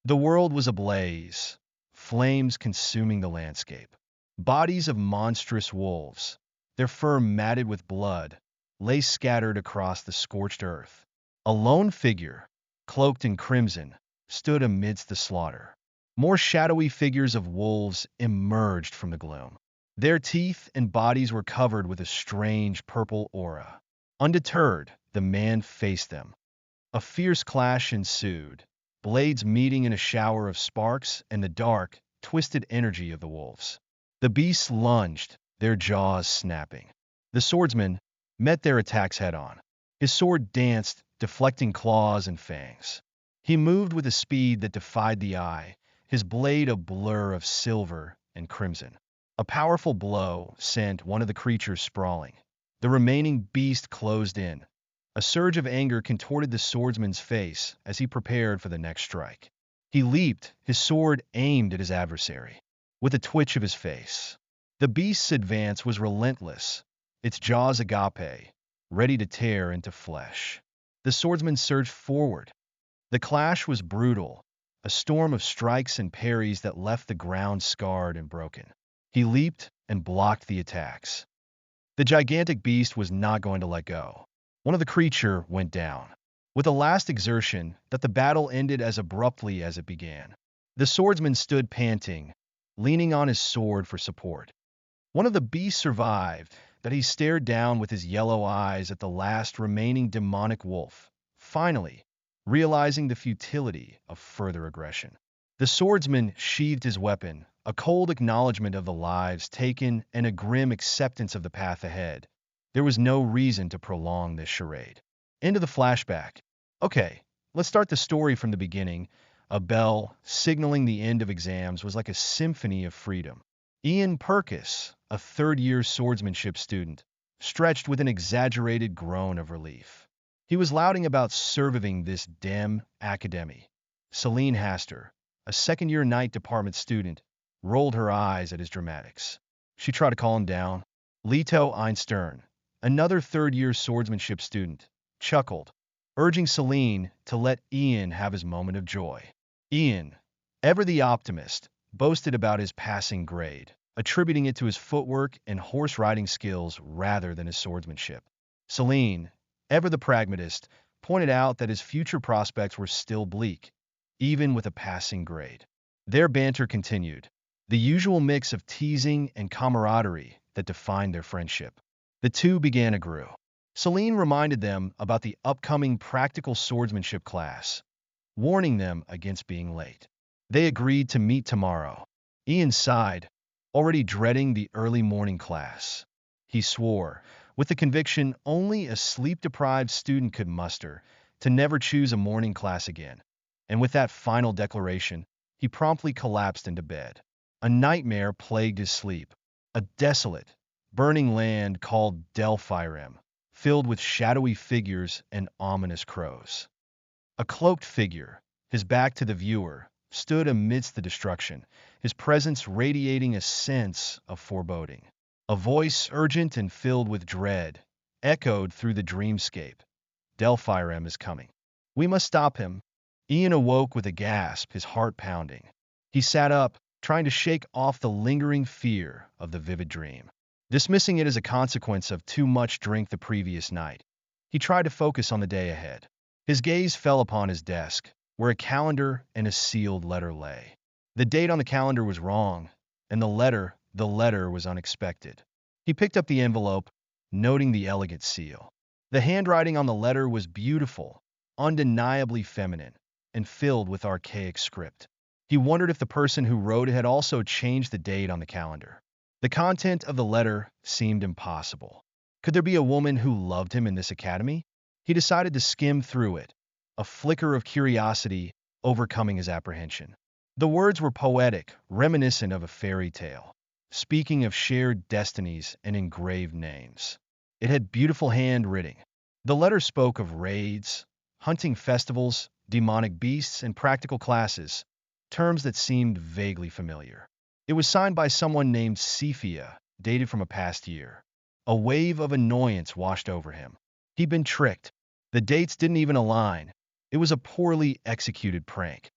The world was ablaze, flames consuming the landscape. Bodies of monstrous wolves, their fur matted with blood, lay scattered across the scorched earth. A lone figure, cloaked in crimson, stood amidst the slaughter. More shadowy figures of wolves emerged from the gloom. Their teeth and bodies were covered with a strange purple aura. Undeterred, the man faced them. A fierce clash ensued, blades meeting in a shower of sparks and the dark, twisted energy of the wolves. The beasts lunged, their jaws snapping. The swordsman met their attacks head-on. His sword danced, deflecting claws and fangs. He moved with a speed that defied the eye, his blade a blur of silver and crimson. A powerful blow sent one of the creatures sprawling. The remaining beast closed in. A surge of anger contorted the swordsman's face as he prepared for the next strike. He leaped, his sword aimed at his adversary. With a twitch of his face, the beast's advance was relentless, its jaws agape, ready to tear into flesh. The swordsman surged forward. The clash was brutal, a storm of strikes and parries that left the ground scarred and broken. He leaped and blocked the attacks. The gigantic beast was not going to let go. One of the creature went down. With a last exertion, that the battle ended as abruptly as it began. The swordsman stood panting, leaning on his sword for support. One of the beasts survived, that he stared down with his yellow eyes at the last remaining demonic wolf, finally, realizing the futility of further aggression. The swordsman sheathed his weapon, a cold acknowledgement of the lives taken and a grim acceptance of the path ahead. There was no reason to prolong this charade. Into the flashback. Okay, let's start the story from the beginning. A bell signaling the end of exams was like a symphony of freedom. Ian Purkis, a third-year swordsmanship student, stretched with an exaggerated groan of relief. He was louting about surviving this damn academy. Celine Haster, a second-year night department student, rolled her eyes at his dramatics. She tried to calm him down. Leto Einstern, another third-year swordsmanship student, chuckled, urging Celine to let Ian have his moment of joy. Ian, ever the optimist, boasted about his passing grade, attributing it to his footwork and horse-riding skills rather than his swordsmanship. Celine, ever the pragmatist, pointed out that his future prospects were still bleak, even with a passing grade. Their banter continued, the usual mix of teasing and camaraderie that defined their friendship. The two began a brew. Celine reminded them about the upcoming practical swordsmanship class, warning them against being late. They agreed to meet tomorrow. Ian sighed, already dreading the early morning class. He swore, with the conviction only a sleep-deprived student could muster, to never choose a morning class again. And with that final declaration, he promptly collapsed into bed. A nightmare plagued his sleep. A desolate, burning land called Delphirem, filled with shadowy figures and ominous crows. A cloaked figure, his back to the viewer, stood amidst the destruction, his presence radiating a sense of foreboding. A voice urgent and filled with dread echoed through the dreamscape. Delphirem is coming. We must stop him. Ian awoke with a gasp, his heart pounding. He sat up, trying to shake off the lingering fear of the vivid dream. Dismissing it as a consequence of too much drink the previous night, he tried to focus on the day ahead. His gaze fell upon his desk, where a calendar and a sealed letter lay. The date on the calendar was wrong, and the letter was unexpected. He picked up the envelope, noting the elegant seal. The handwriting on the letter was beautiful, undeniably feminine, and filled with archaic script. He wondered if the person who wrote it had also changed the date on the calendar. The content of the letter seemed impossible. Could there be a woman who loved him in this academy? He decided to skim through it, a flicker of curiosity overcoming his apprehension. The words were poetic, reminiscent of a fairy tale, speaking of shared destinies and engraved names. It had beautiful handwriting. The letter spoke of raids, hunting festivals, demonic beasts, and practical classes, terms that seemed vaguely familiar. It was signed by someone named Cephia, dated from a past year. A wave of annoyance washed over him. He'd been tricked. The dates didn't even align. It was a poorly executed prank.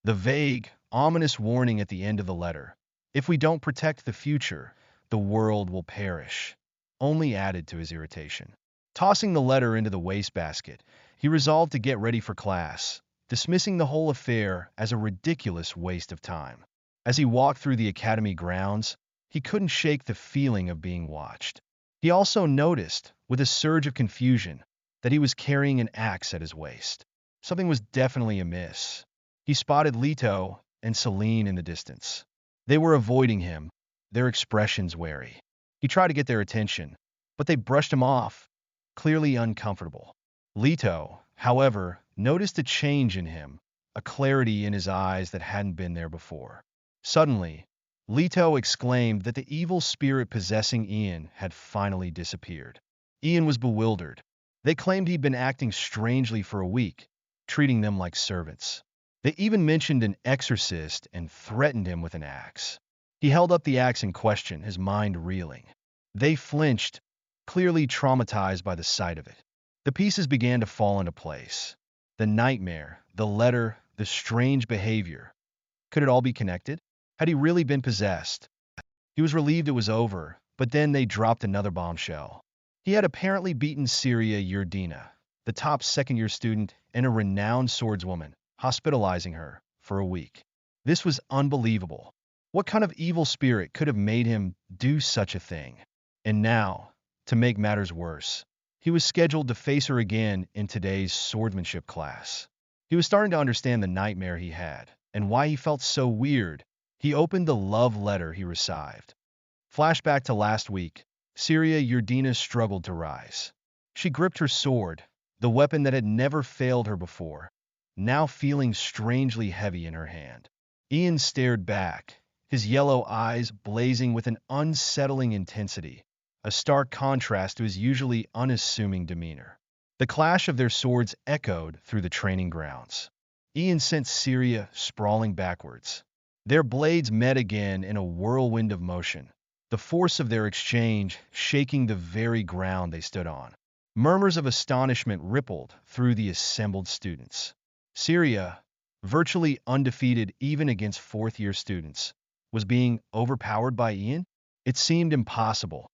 The vague, ominous warning at the end of the letter, "If we don't protect the future, the world will perish," only added to his irritation. Tossing the letter into the wastebasket, he resolved to get ready for class, dismissing the whole affair as a ridiculous waste of time. As he walked through the academy grounds, he couldn't shake the feeling of being watched. He also noticed, with a surge of confusion, that he was carrying an axe at his waist. Something was definitely amiss. He spotted Leto and Celine in the distance. They were avoiding him, their expressions wary. He tried to get their attention, but they brushed him off, clearly uncomfortable. Leto, however, noticed a change in him, a clarity in his eyes that hadn't been there before. Suddenly, Leto exclaimed that the evil spirit possessing Ian had finally disappeared. Ian was bewildered. They claimed he'd been acting strangely for a week, treating them like servants. They even mentioned an exorcist and threatened him with an axe. He held up the axe in question, his mind reeling. They flinched, clearly traumatized by the sight of it. The pieces began to fall into place. The nightmare, the letter, the strange behavior. Could it all be connected? Had he really been possessed? He was relieved it was over, but then they dropped another bombshell. He had apparently beaten Syria Yurdina, the top second-year student and a renowned swordswoman, hospitalizing her for a week. This was unbelievable. What kind of evil spirit could have made him do such a thing? And now, to make matters worse, he was scheduled to face her again in today's swordsmanship class. He was starting to understand the nightmare he had, and why he felt so weird. He opened the love letter he received. Flashback to last week, Syria Yurdina struggled to rise. She gripped her sword, the weapon that had never failed her before, now feeling strangely heavy in her hand. Ian stared back, his yellow eyes blazing with an unsettling intensity, a stark contrast to his usually unassuming demeanor. The clash of their swords echoed through the training grounds. Ian sent Syria sprawling backwards. Their blades met again in a whirlwind of motion, the force of their exchange shaking the very ground they stood on. Murmurs of astonishment rippled through the assembled students. Syria, virtually undefeated even against fourth-year students, was being overpowered by Ian? It seemed impossible.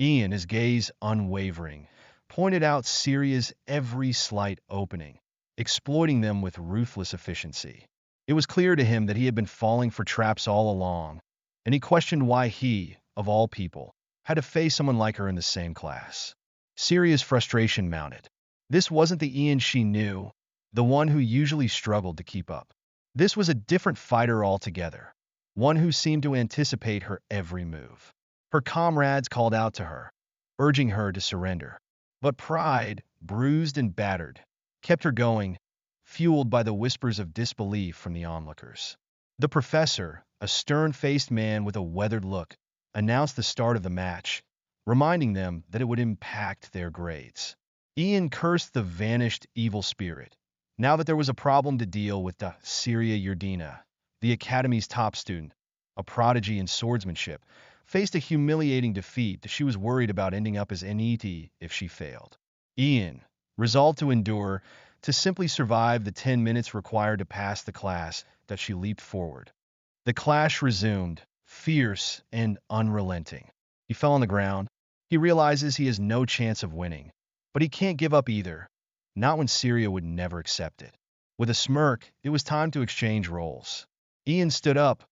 Ian, his gaze unwavering, pointed out Syria's every slight opening, exploiting them with ruthless efficiency. It was clear to him that he had been falling for traps all along, and he questioned why he, of all people, had to face someone like her in the same class. Syria's frustration mounted. This wasn't the Ian she knew, the one who usually struggled to keep up. This was a different fighter altogether, one who seemed to anticipate her every move. Her comrades called out to her, urging her to surrender. But pride, bruised and battered, kept her going, fueled by the whispers of disbelief from the onlookers. The professor, a stern-faced man with a weathered look, announced the start of the match, reminding them that it would impact their grades. Ian cursed the vanished evil spirit. Now that there was a problem to deal with, the Syria Yurdina, the academy's top student, a prodigy in swordsmanship, faced a humiliating defeat that she was worried about ending up as NET if she failed. Ian, resolved to endure, to simply survive the 10 minutes required to pass the class, that she leaped forward. The clash resumed, fierce and unrelenting. He fell on the ground. He realizes he has no chance of winning, but he can't give up either. Not when Syria would never accept it. With a smirk, it was time to exchange roles. Ian stood up,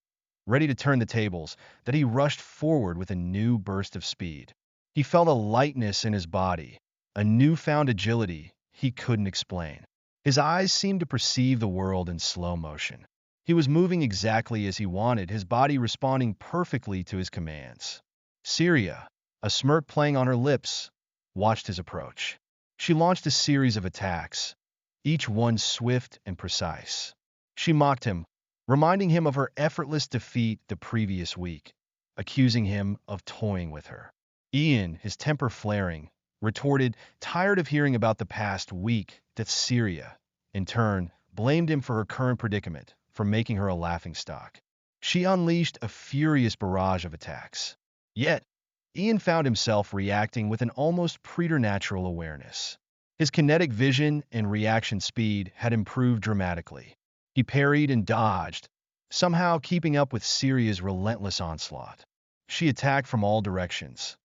ready to turn the tables, that he rushed forward with a new burst of speed. He felt a lightness in his body, a newfound agility he couldn't explain. His eyes seemed to perceive the world in slow motion. He was moving exactly as he wanted, his body responding perfectly to his commands. Syria, a smirk playing on her lips, watched his approach. She launched a series of attacks, each one swift and precise. She mocked him, reminding him of her effortless defeat the previous week, accusing him of toying with her. Ian, his temper flaring, retorted, tired of hearing about the past week, that Syria, in turn, blamed him for her current predicament, for making her a laughingstock. She unleashed a furious barrage of attacks. Yet, Ian found himself reacting with an almost preternatural awareness. His kinetic vision and reaction speed had improved dramatically. He parried and dodged, somehow keeping up with Syria's relentless onslaught. She attacked from all directions.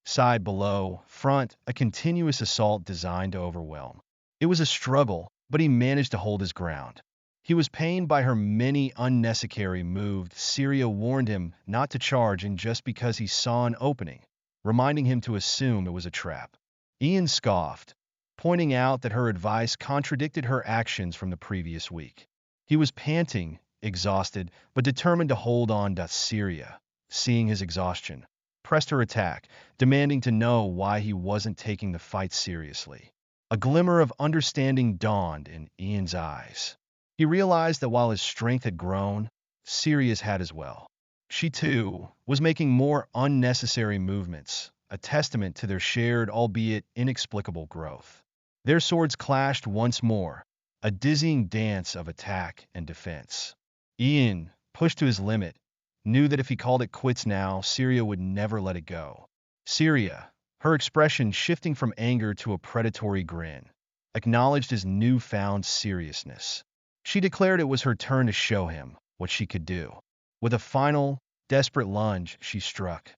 Side, below, front, a continuous assault designed to overwhelm. It was a struggle, but he managed to hold his ground. He was pained by her many unnecessary moves. Syria warned him not to charge in just because he saw an opening, reminding him to assume it was a trap. Ian scoffed, pointing out that her advice contradicted her actions from the previous week. He was panting, exhausted, but determined to hold on. Syria, seeing his exhaustion, pressed her attack, demanding to know why he wasn't taking the fight seriously. A glimmer of understanding dawned in Ian's eyes. He realized that while his strength had grown, Syria's had as well. She, too, was making more unnecessary movements, a testament to their shared, albeit inexplicable, growth. Their swords clashed once more, a dizzying dance of attack and defense. Ian, pushed to his limit, knew that if he called it quits now, Syria would never let it go. Syria, her expression shifting from anger to a predatory grin, acknowledged his newfound seriousness. She declared it was her turn to show him what she could do. With a final, desperate lunge, she struck.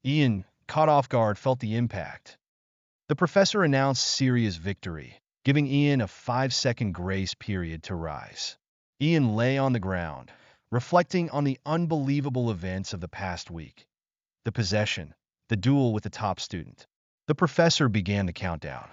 Ian, caught off guard, felt the impact. The professor announced Syria's victory, giving Ian a 5-second grace period to rise. Ian lay on the ground, reflecting on the unbelievable events of the past week. The possession, the duel with the top student. The professor began the countdown.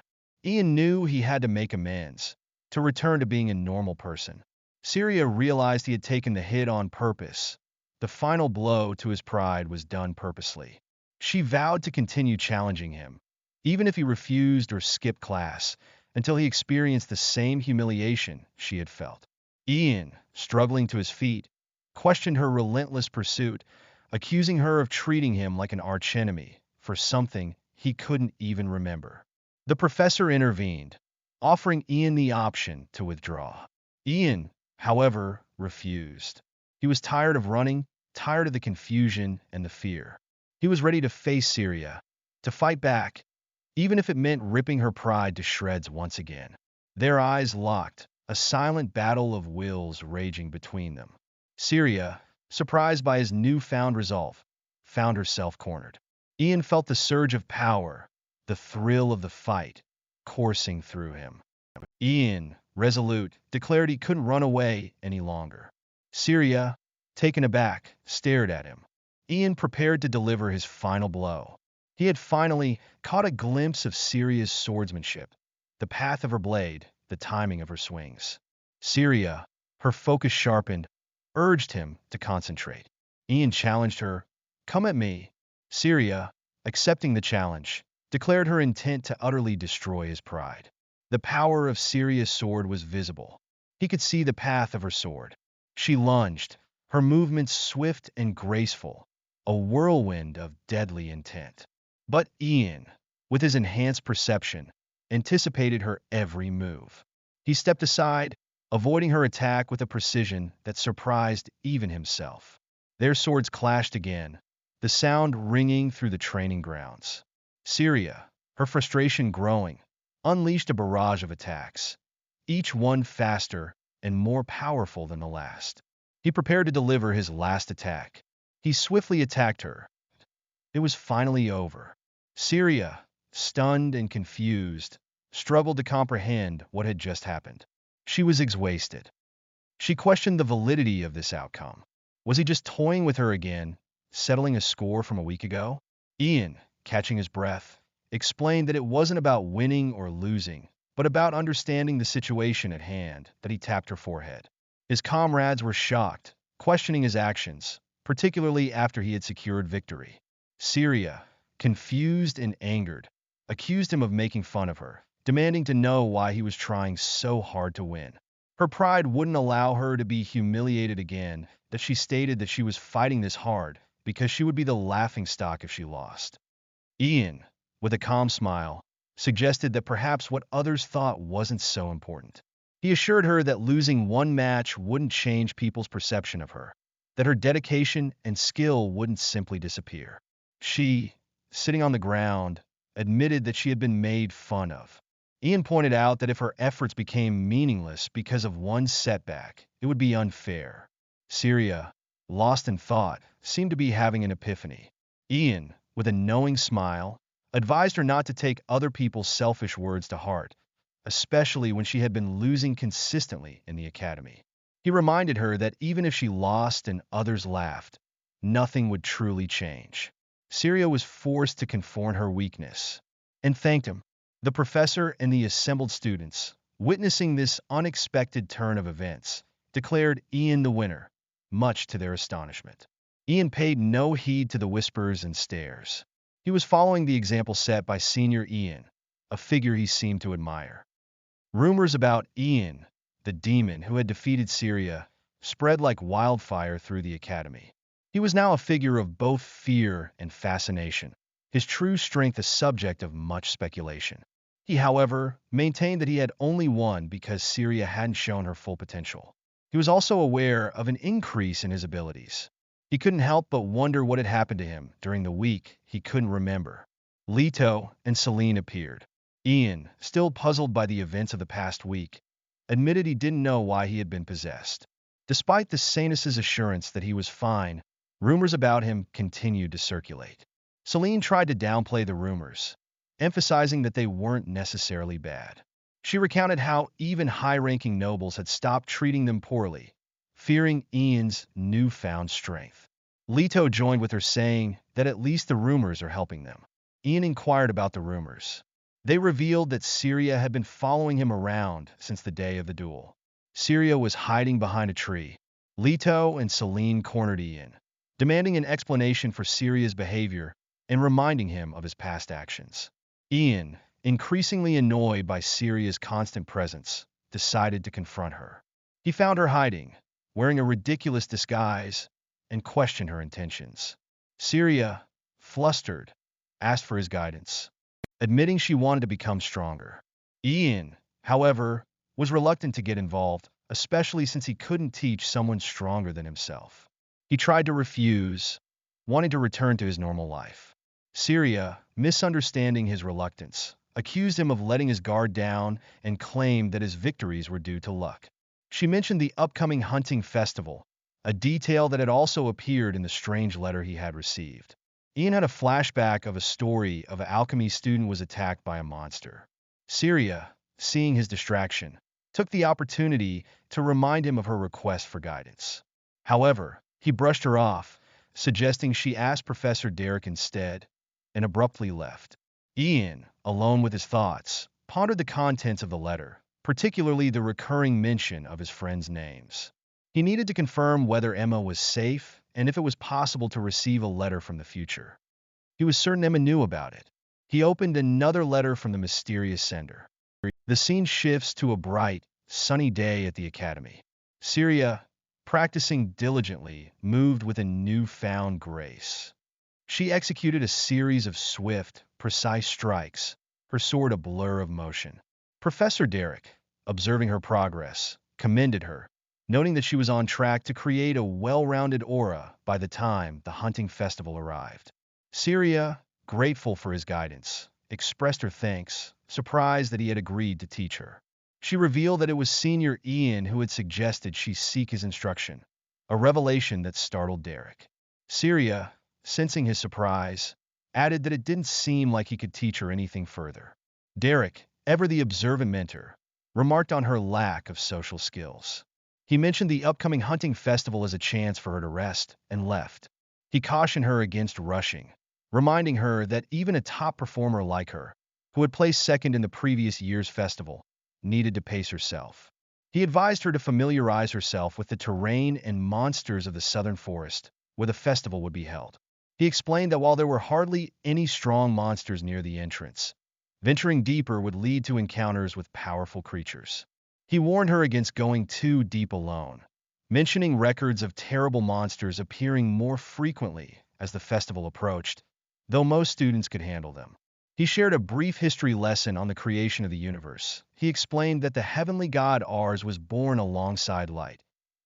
Ian knew he had to make amends, to return to being a normal person. Syria realized he had taken the hit on purpose. The final blow to his pride was done purposely. She vowed to continue challenging him, even if he refused or skipped class, until he experienced the same humiliation she had felt. Ian, struggling to his feet, questioned her relentless pursuit, accusing her of treating him like an archenemy for something he couldn't even remember. The professor intervened, offering Ian the option to withdraw. Ian, however, refused. He was tired of running, tired of the confusion and the fear. He was ready to face Syria, to fight back, even if it meant ripping her pride to shreds once again. Their eyes locked, a silent battle of wills raging between them. Syria, surprised by his newfound resolve, found herself cornered. Ian felt the surge of power, the thrill of the fight, coursing through him. Ian, resolute, declared he couldn't run away any longer. Syria, taken aback, stared at him. Ian prepared to deliver his final blow. He had finally caught a glimpse of Syria's swordsmanship, the path of her blade, the timing of her swings. Syria, her focus sharpened, urged him to concentrate. Ian challenged her, "Come at me." Syria, accepting the challenge, declared her intent to utterly destroy his pride. The power of Syria's sword was visible. He could see the path of her sword. She lunged, her movements swift and graceful, a whirlwind of deadly intent. But Ian, with his enhanced perception, anticipated her every move. He stepped aside, avoiding her attack with a precision that surprised even himself. Their swords clashed again, the sound ringing through the training grounds. Syria, her frustration growing, unleashed a barrage of attacks, each one faster and more powerful than the last. He prepared to deliver his last attack. He swiftly attacked her. It was finally over. Syria, stunned and confused, struggled to comprehend what had just happened. She was exhausted. She questioned the validity of this outcome. Was he just toying with her again, settling a score from a week ago? Ian, catching his breath, explained that it wasn't about winning or losing, but about understanding the situation at hand. That he tapped her forehead. His comrades were shocked, questioning his actions, particularly after he had secured victory. Syria, confused and angered, accused him of making fun of her, demanding to know why he was trying so hard to win. Her pride wouldn't allow her to be humiliated again, that she stated that she was fighting this hard because she would be the laughingstock if she lost. Ian, with a calm smile, suggested that perhaps what others thought wasn't so important. He assured her that losing one match wouldn't change people's perception of her, that her dedication and skill wouldn't simply disappear. She, sitting on the ground, admitted that she had been made fun of. Ian pointed out that if her efforts became meaningless because of one setback, it would be unfair. Syria, lost in thought, seemed to be having an epiphany. Ian, with a knowing smile, advised her not to take other people's selfish words to heart, especially when she had been losing consistently in the academy. He reminded her that even if she lost and others laughed, nothing would truly change. Syria was forced to confront her weakness and thanked him. The professor and the assembled students, witnessing this unexpected turn of events, declared Ian the winner, much to their astonishment. Ian paid no heed to the whispers and stares. He was following the example set by Senior Ian, a figure he seemed to admire. Rumors about Ian, the demon who had defeated Syria, spread like wildfire through the academy. He was now a figure of both fear and fascination, his true strength a subject of much speculation. He, however, maintained that he had only won because Syria hadn't shown her full potential. He was also aware of an increase in his abilities. He couldn't help but wonder what had happened to him during the week he couldn't remember. Leto and Celine appeared. Ian, still puzzled by the events of the past week, admitted he didn't know why he had been possessed. Despite the Sanus's assurance that he was fine, rumors about him continued to circulate. Celine tried to downplay the rumors, emphasizing that they weren't necessarily bad. She recounted how even high-ranking nobles had stopped treating them poorly, fearing Ian's newfound strength. Leto joined with her, saying that at least the rumors are helping them. Ian inquired about the rumors. They revealed that Syria had been following him around since the day of the duel. Syria was hiding behind a tree. Leto and Celine cornered Ian, demanding an explanation for Syria's behavior and reminding him of his past actions. Ian, increasingly annoyed by Syria's constant presence, decided to confront her. He found her hiding, wearing a ridiculous disguise, and questioned her intentions. Syria, flustered, asked for his guidance, admitting she wanted to become stronger. Ian, however, was reluctant to get involved, especially since he couldn't teach someone stronger than himself. He tried to refuse, wanting to return to his normal life. Syria, misunderstanding his reluctance, accused him of letting his guard down and claimed that his victories were due to luck. She mentioned the upcoming hunting festival, a detail that had also appeared in the strange letter he had received. Ian had a flashback of a story of an alchemy student was attacked by a monster. Syria, seeing his distraction, took the opportunity to remind him of her request for guidance. However, he brushed her off, suggesting she ask Professor Derek instead, and abruptly left. Ian, alone with his thoughts, pondered the contents of the letter, particularly the recurring mention of his friends' names. He needed to confirm whether Emma was safe and if it was possible to receive a letter from the future. He was certain Emma knew about it. He opened another letter from the mysterious sender. The scene shifts to a bright, sunny day at the academy. Syria, practicing diligently, moved with a newfound grace. She executed a series of swift, precise strikes, her sword a blur of motion. Professor Derek, observing her progress, commended her, noting that she was on track to create a well-rounded aura by the time the hunting festival arrived. Syria, grateful for his guidance, expressed her thanks, surprised that he had agreed to teach her. She revealed that it was Senior Ian who had suggested she seek his instruction, a revelation that startled Derek. Syria, sensing his surprise, added that it didn't seem like he could teach her anything further. Derek, ever the observant mentor, remarked on her lack of social skills. He mentioned the upcoming hunting festival as a chance for her to rest, and left. He cautioned her against rushing, reminding her that even a top performer like her, who had placed second in the previous year's festival, needed to pace herself. He advised her to familiarize herself with the terrain and monsters of the southern forest, where the festival would be held. He explained that while there were hardly any strong monsters near the entrance, venturing deeper would lead to encounters with powerful creatures. He warned her against going too deep alone, mentioning records of terrible monsters appearing more frequently as the festival approached, though most students could handle them. He shared a brief history lesson on the creation of the universe. He explained that the heavenly god Ars was born alongside light,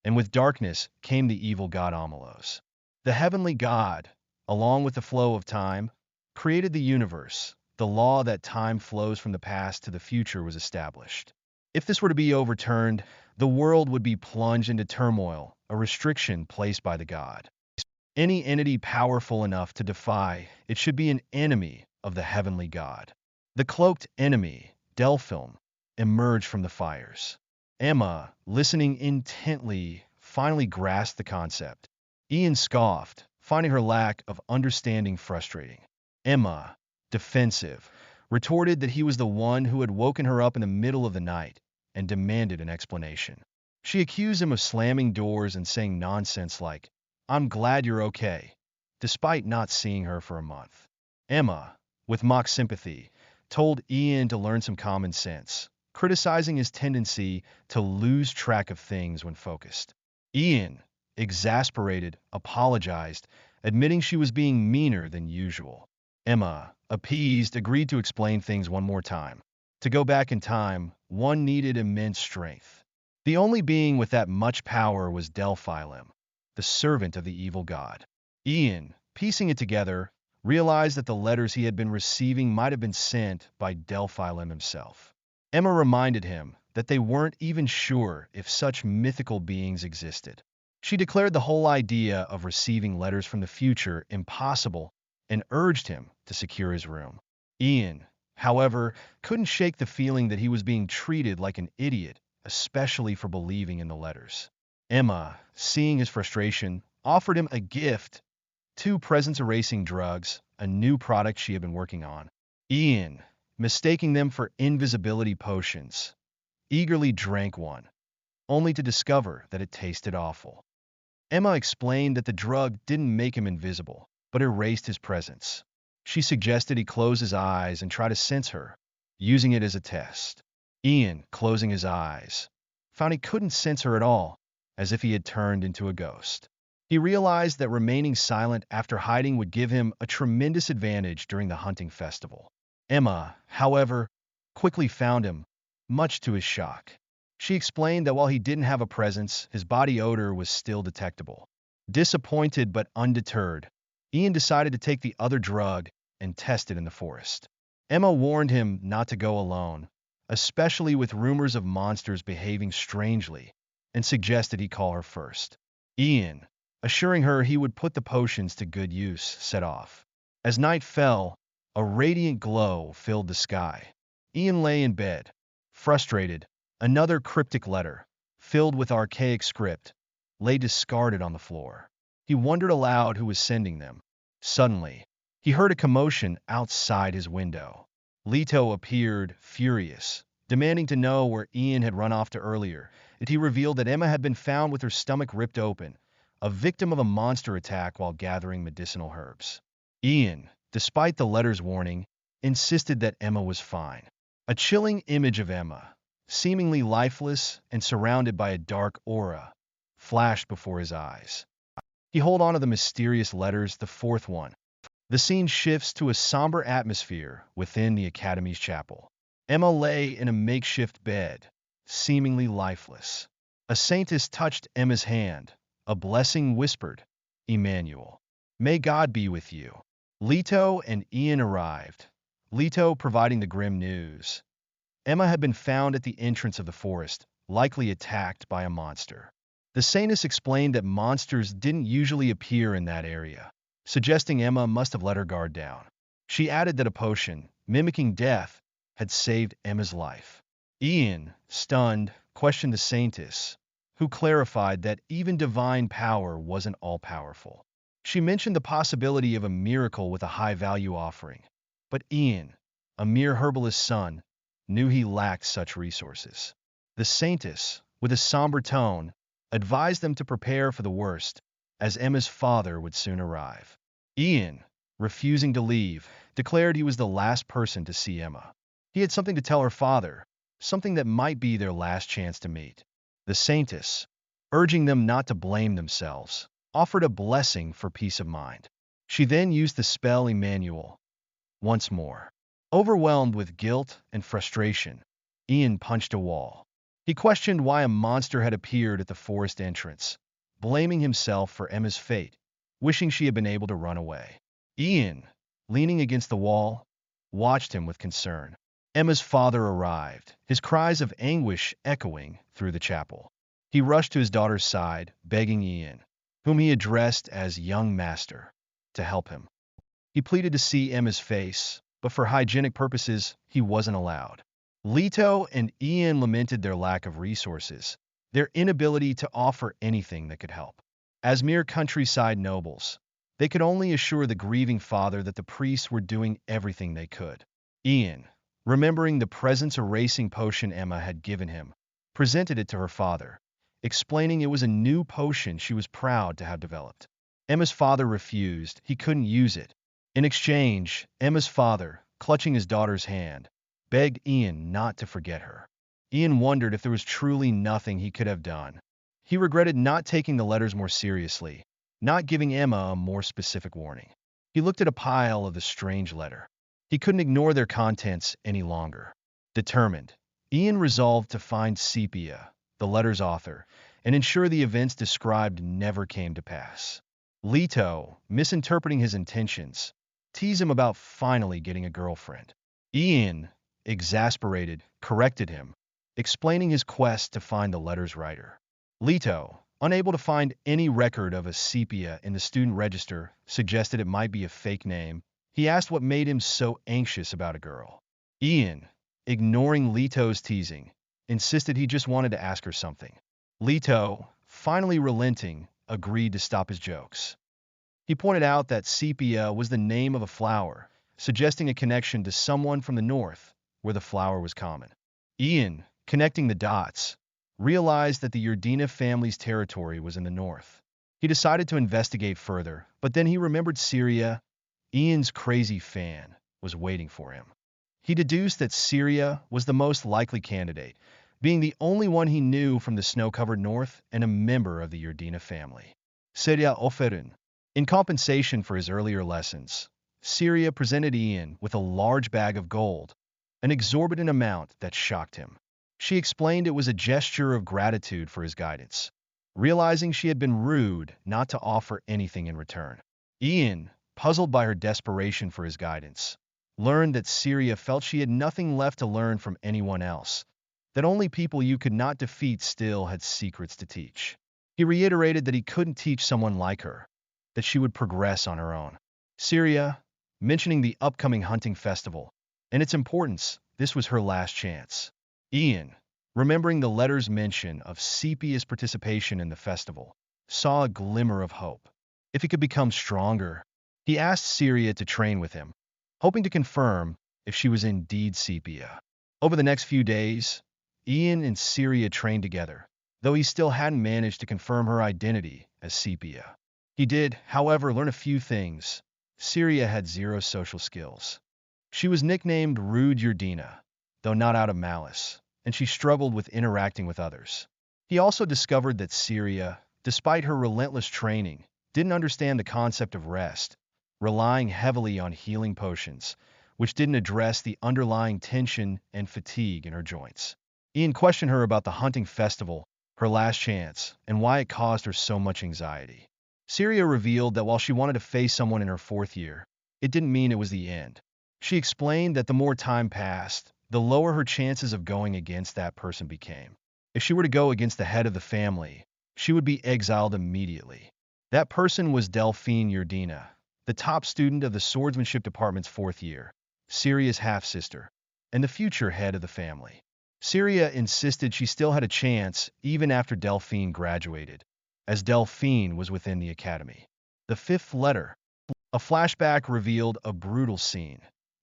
and with darkness came the evil god Amelos. The heavenly god, along with the flow of time, created the universe. The law that time flows from the past to the future was established. If this were to be overturned, the world would be plunged into turmoil, a restriction placed by the god. Any entity powerful enough to defy it should be an enemy of the heavenly god. The cloaked enemy, Delphilm, emerged from the fires. Emma, listening intently, finally grasped the concept. Ian scoffed, finding her lack of understanding frustrating. Emma, defensive, retorted that he was the one who had woken her up in the middle of the night and demanded an explanation. She accused him of slamming doors and saying nonsense like, "I'm glad you're okay," despite not seeing her for a month. Emma, with mock sympathy, told Ian to learn some common sense, criticizing his tendency to lose track of things when focused. Ian, exasperated, apologized, admitting she was being meaner than usual. Emma, appeased, agreed to explain things one more time. To go back in time, one needed immense strength. The only being with that much power was Delphilm, the servant of the evil god. Ian, piecing it together, realized that the letters he had been receiving might have been sent by Delphilm himself. Emma reminded him that they weren't even sure if such mythical beings existed. She declared the whole idea of receiving letters from the future impossible and urged him to secure his room. Ian, however, couldn't shake the feeling that he was being treated like an idiot, especially for believing in the letters. Emma, seeing his frustration, offered him a gift: 2 presence-erasing drugs, a new product she had been working on. Ian, mistaking them for invisibility potions, eagerly drank one, only to discover that it tasted awful. Emma explained that the drug didn't make him invisible, but erased his presence. She suggested he close his eyes and try to sense her, using it as a test. Ian, closing his eyes, found he couldn't sense her at all, as if he had turned into a ghost. He realized that remaining silent after hiding would give him a tremendous advantage during the hunting festival. Emma, however, quickly found him, much to his shock. She explained that while he didn't have a presence, his body odor was still detectable. Disappointed but undeterred, Ian decided to take the other drug and test it in the forest. Emma warned him not to go alone, especially with rumors of monsters behaving strangely, and suggested he call her first. Ian, assuring her he would put the potions to good use, set off. As night fell, a radiant glow filled the sky. Ian lay in bed, frustrated. Another cryptic letter, filled with archaic script, lay discarded on the floor. He wondered aloud who was sending them. Suddenly, he heard a commotion outside his window. Leto appeared, furious, demanding to know where Ian had run off to earlier. He revealed that Emma had been found with her stomach ripped open, a victim of a monster attack while gathering medicinal herbs. Ian, despite the letter's warning, insisted that Emma was fine. A chilling image of Emma, seemingly lifeless and surrounded by a dark aura, flashed before his eyes. He held on to the mysterious letters, the 4th one. The scene shifts to a somber atmosphere within the Academy's chapel. Emma lay in a makeshift bed, seemingly lifeless. A saintess touched Emma's hand. A blessing whispered, "Emmanuel. May God be with you." Leto and Ian arrived, Leto providing the grim news. Emma had been found at the entrance of the forest, likely attacked by a monster. The saintess explained that monsters didn't usually appear in that area, suggesting Emma must have let her guard down. She added that a potion, mimicking death, had saved Emma's life. Ian, stunned, questioned the saintess, who clarified that even divine power wasn't all-powerful. She mentioned the possibility of a miracle with a high-value offering, but Ian, a mere herbalist's son, knew he lacked such resources. The saintess, with a somber tone, advised them to prepare for the worst, as Emma's father would soon arrive. Ian, refusing to leave, declared he was the last person to see Emma. He had something to tell her father, something that might be their last chance to meet. The saintess, urging them not to blame themselves, offered a blessing for peace of mind. She then used the spell Emmanuel. Once more, overwhelmed with guilt and frustration, Ian punched a wall. He questioned why a monster had appeared at the forest entrance, blaming himself for Emma's fate, wishing she had been able to run away. Ian, leaning against the wall, watched him with concern. Emma's father arrived, his cries of anguish echoing through the chapel. He rushed to his daughter's side, begging Ian, whom he addressed as young master, to help him. He pleaded to see Emma's face, but for hygienic purposes, he wasn't allowed. Leto and Ian lamented their lack of resources, their inability to offer anything that could help. As mere countryside nobles, they could only assure the grieving father that the priests were doing everything they could. Ian, remembering the presence-erasing potion Emma had given him, presented it to her father, explaining it was a new potion she was proud to have developed. Emma's father refused; he couldn't use it. In exchange, Emma's father, clutching his daughter's hand, begged Ian not to forget her. Ian wondered if there was truly nothing he could have done. He regretted not taking the letters more seriously, not giving Emma a more specific warning. He looked at a pile of the strange letter. He couldn't ignore their contents any longer. Determined, Ian resolved to find Sepia, the letter's author, and ensure the events described never came to pass. Leto, misinterpreting his intentions, teased him about finally getting a girlfriend. Ian, exasperated, corrected him, explaining his quest to find the letter's writer. Leto, unable to find any record of a Sepia in the student register, suggested it might be a fake name. He asked what made him so anxious about a girl. Ian, ignoring Leto's teasing, insisted he just wanted to ask her something. Leto, finally relenting, agreed to stop his jokes. He pointed out that sepia was the name of a flower, suggesting a connection to someone from the north, where the flower was common. Ian, connecting the dots, realized that the Urdina family's territory was in the north. He decided to investigate further, but then he remembered Syria. Ian's crazy fan was waiting for him. He deduced that Syria was the most likely candidate, being the only one he knew from the snow-covered north and a member of the Urdina family. Syria offerun. In compensation for his earlier lessons, Syria presented Ian with a large bag of gold, an exorbitant amount that shocked him. She explained it was a gesture of gratitude for his guidance, realizing she had been rude not to offer anything in return. Ian, puzzled by her desperation for his guidance, learned that Syria felt she had nothing left to learn from anyone else, that only people you could not defeat still had secrets to teach. He reiterated that he couldn't teach someone like her, that she would progress on her own. Syria, mentioning the upcoming hunting festival and its importance, this was her last chance. Ian, remembering the letter's mention of Sepia's participation in the festival, saw a glimmer of hope. If he could become stronger, he asked Syria to train with him, hoping to confirm if she was indeed Sepia. Over the next few days, Ian and Syria trained together, though he still hadn't managed to confirm her identity as Sepia. He did, however, learn a few things. Syria had zero social skills. She was nicknamed Rude Urdina, though not out of malice, and she struggled with interacting with others. He also discovered that Syria, despite her relentless training, didn't understand the concept of rest, relying heavily on healing potions, which didn't address the underlying tension and fatigue in her joints. Ian questioned her about the hunting festival, her last chance, and why it caused her so much anxiety. Syria revealed that while she wanted to face someone in her 4th year, it didn't mean it was the end. She explained that the more time passed, the lower her chances of going against that person became. If she were to go against the head of the family, she would be exiled immediately. That person was Delphine Urdina, the top student of the swordsmanship department's 4th year, Syria's half-sister, and the future head of the family. Syria insisted she still had a chance even after Delphine graduated, as Delphine was within the academy. The 5th letter. A flashback revealed a brutal scene.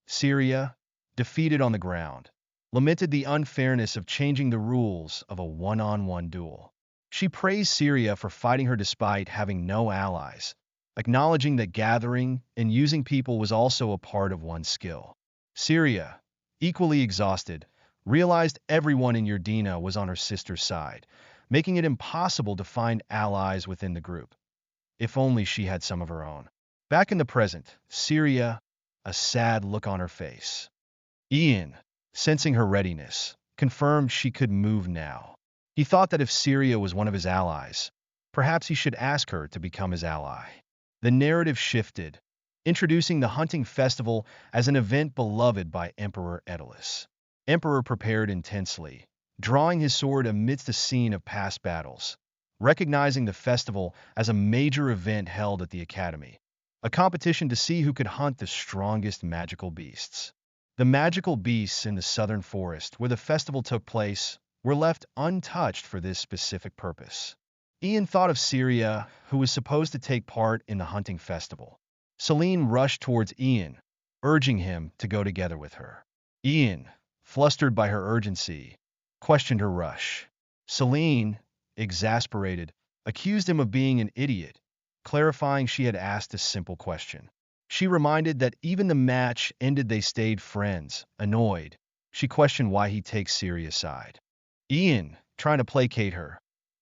Syria, defeated on the ground, lamented the unfairness of changing the rules of a one-on-one duel. She praised Syria for fighting her despite having no allies, acknowledging that gathering and using people was also a part of one's skill. Syria, equally exhausted, realized everyone in Urdina was on her sister's side, making it impossible to find allies within the group. If only she had some of her own. Back in the present, Syria, a sad look on her face. Ian, sensing her readiness, confirmed she could move now. He thought that if Syria was one of his allies, perhaps he should ask her to become his ally. The narrative shifted, introducing the hunting festival as an event beloved by Emperor Aeolus. Emperor prepared intensely, drawing his sword amidst a scene of past battles, recognizing the festival as a major event held at the academy, a competition to see who could hunt the strongest magical beasts. The magical beasts in the southern forest where the festival took place were left untouched for this specific purpose. Ian thought of Syria, who was supposed to take part in the hunting festival. Celine rushed towards Ian, urging him to go together with her. Ian, flustered by her urgency, questioned her rush. Celine, exasperated, accused him of being an idiot, clarifying she had asked a simple question. She reminded that even the match ended they stayed friends. Annoyed, she questioned why he takes Syria's side. Ian, trying to placate her,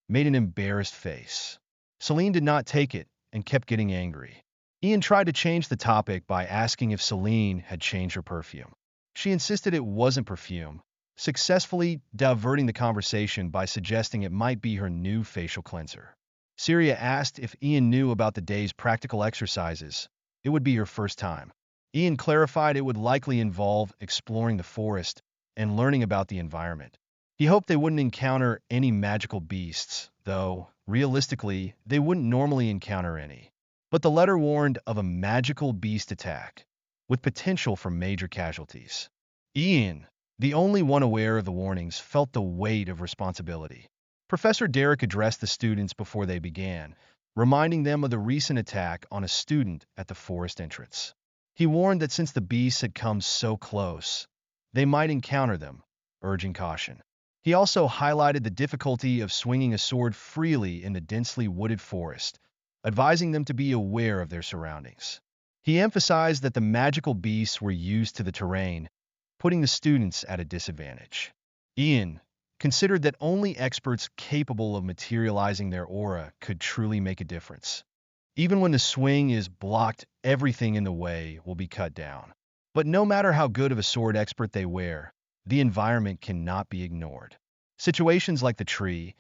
made an embarrassed face. Celine did not take it and kept getting angry. Ian tried to change the topic by asking if Celine had changed her perfume. She insisted it wasn't perfume, successfully diverting the conversation by suggesting it might be her new facial cleanser. Syria asked if Ian knew about the day's practical exercises. It would be her first time. Ian clarified it would likely involve exploring the forest and learning about the environment. He hoped they wouldn't encounter any magical beasts, though, realistically, they wouldn't normally encounter any. But the letter warned of a magical beast attack, with potential for major casualties. Ian, the only one aware of the warnings, felt the weight of responsibility. Professor Derek addressed the students before they began, reminding them of the recent attack on a student at the forest entrance. He warned that since the beasts had come so close, they might encounter them, urging caution. He also highlighted the difficulty of swinging a sword freely in the densely wooded forest, advising them to be aware of their surroundings. He emphasized that the magical beasts were used to the terrain, putting the students at a disadvantage. Ian considered that only experts capable of materializing their aura could truly make a difference. Even when the swing is blocked, everything in the way will be cut down. But no matter how good of a sword expert they wear, the environment cannot be ignored. Situations like the tree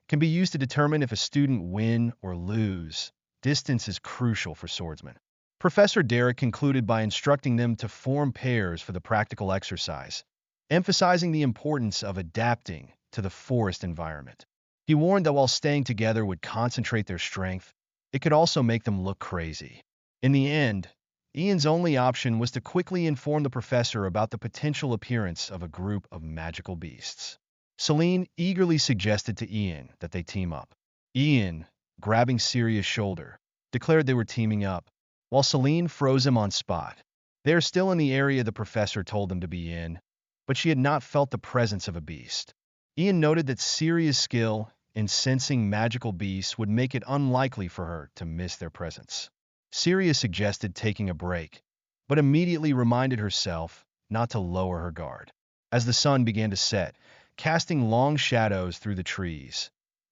can be used to determine if a student win or lose. Distance is crucial for swordsmen. Professor Derek concluded by instructing them to form pairs for the practical exercise, emphasizing the importance of adapting to the forest environment. He warned that while staying together would concentrate their strength, it could also make them look crazy. In the end, Ian's only option was to quickly inform the professor about the potential appearance of a group of magical beasts. Celine eagerly suggested to Ian that they team up. Ian, grabbing Syria's shoulder, declared they were teaming up, while Celine froze him on spot. They are still in the area the professor told them to be in, but she had not felt the presence of a beast. Ian noted that Syria's skill in sensing magical beasts would make it unlikely for her to miss their presence. Syria suggested taking a break, but immediately reminded herself not to lower her guard. As the sun began to set, casting long shadows through the trees,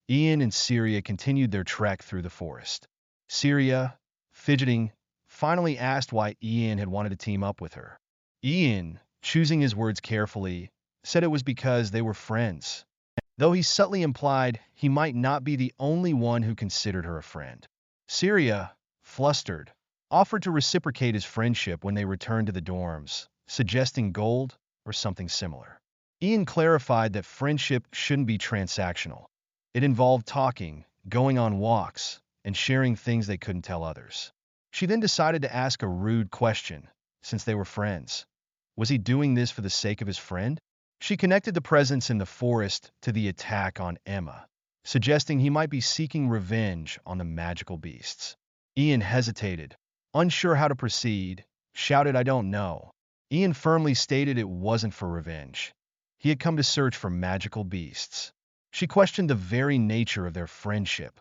Ian and Syria continued their trek through the forest. Syria, fidgeting, finally asked why Ian had wanted to team up with her. Ian, choosing his words carefully, said it was because they were friends, though he subtly implied he might not be the only one who considered her a friend. Syria, flustered, offered to reciprocate his friendship when they returned to the dorms, suggesting gold or something similar. Ian clarified that friendship shouldn't be transactional. It involved talking, going on walks, and sharing things they couldn't tell others. She then decided to ask a rude question, since they were friends. Was he doing this for the sake of his friend? She connected the presence in the forest to the attack on Emma, suggesting he might be seeking revenge on the magical beasts. Ian hesitated, unsure how to proceed, shouted, "I don't know." Ian firmly stated it wasn't for revenge. He had come to search for magical beasts. She questioned the very nature of their friendship,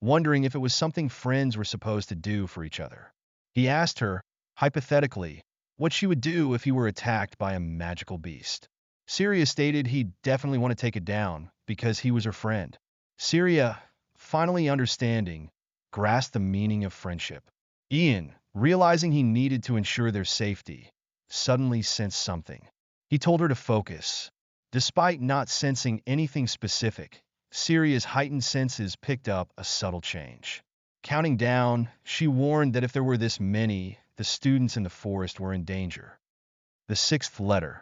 wondering if it was something friends were supposed to do for each other. He asked her, hypothetically, what she would do if he were attacked by a magical beast. Syria stated he'd definitely want to take it down because he was her friend. Syria, finally understanding, grasped the meaning of friendship. Ian, realizing he needed to ensure their safety, suddenly sensed something. He told her to focus. Despite not sensing anything specific, Syria's heightened senses picked up a subtle change. Counting down, she warned that if there were this many, the students in the forest were in danger. The sixth letter.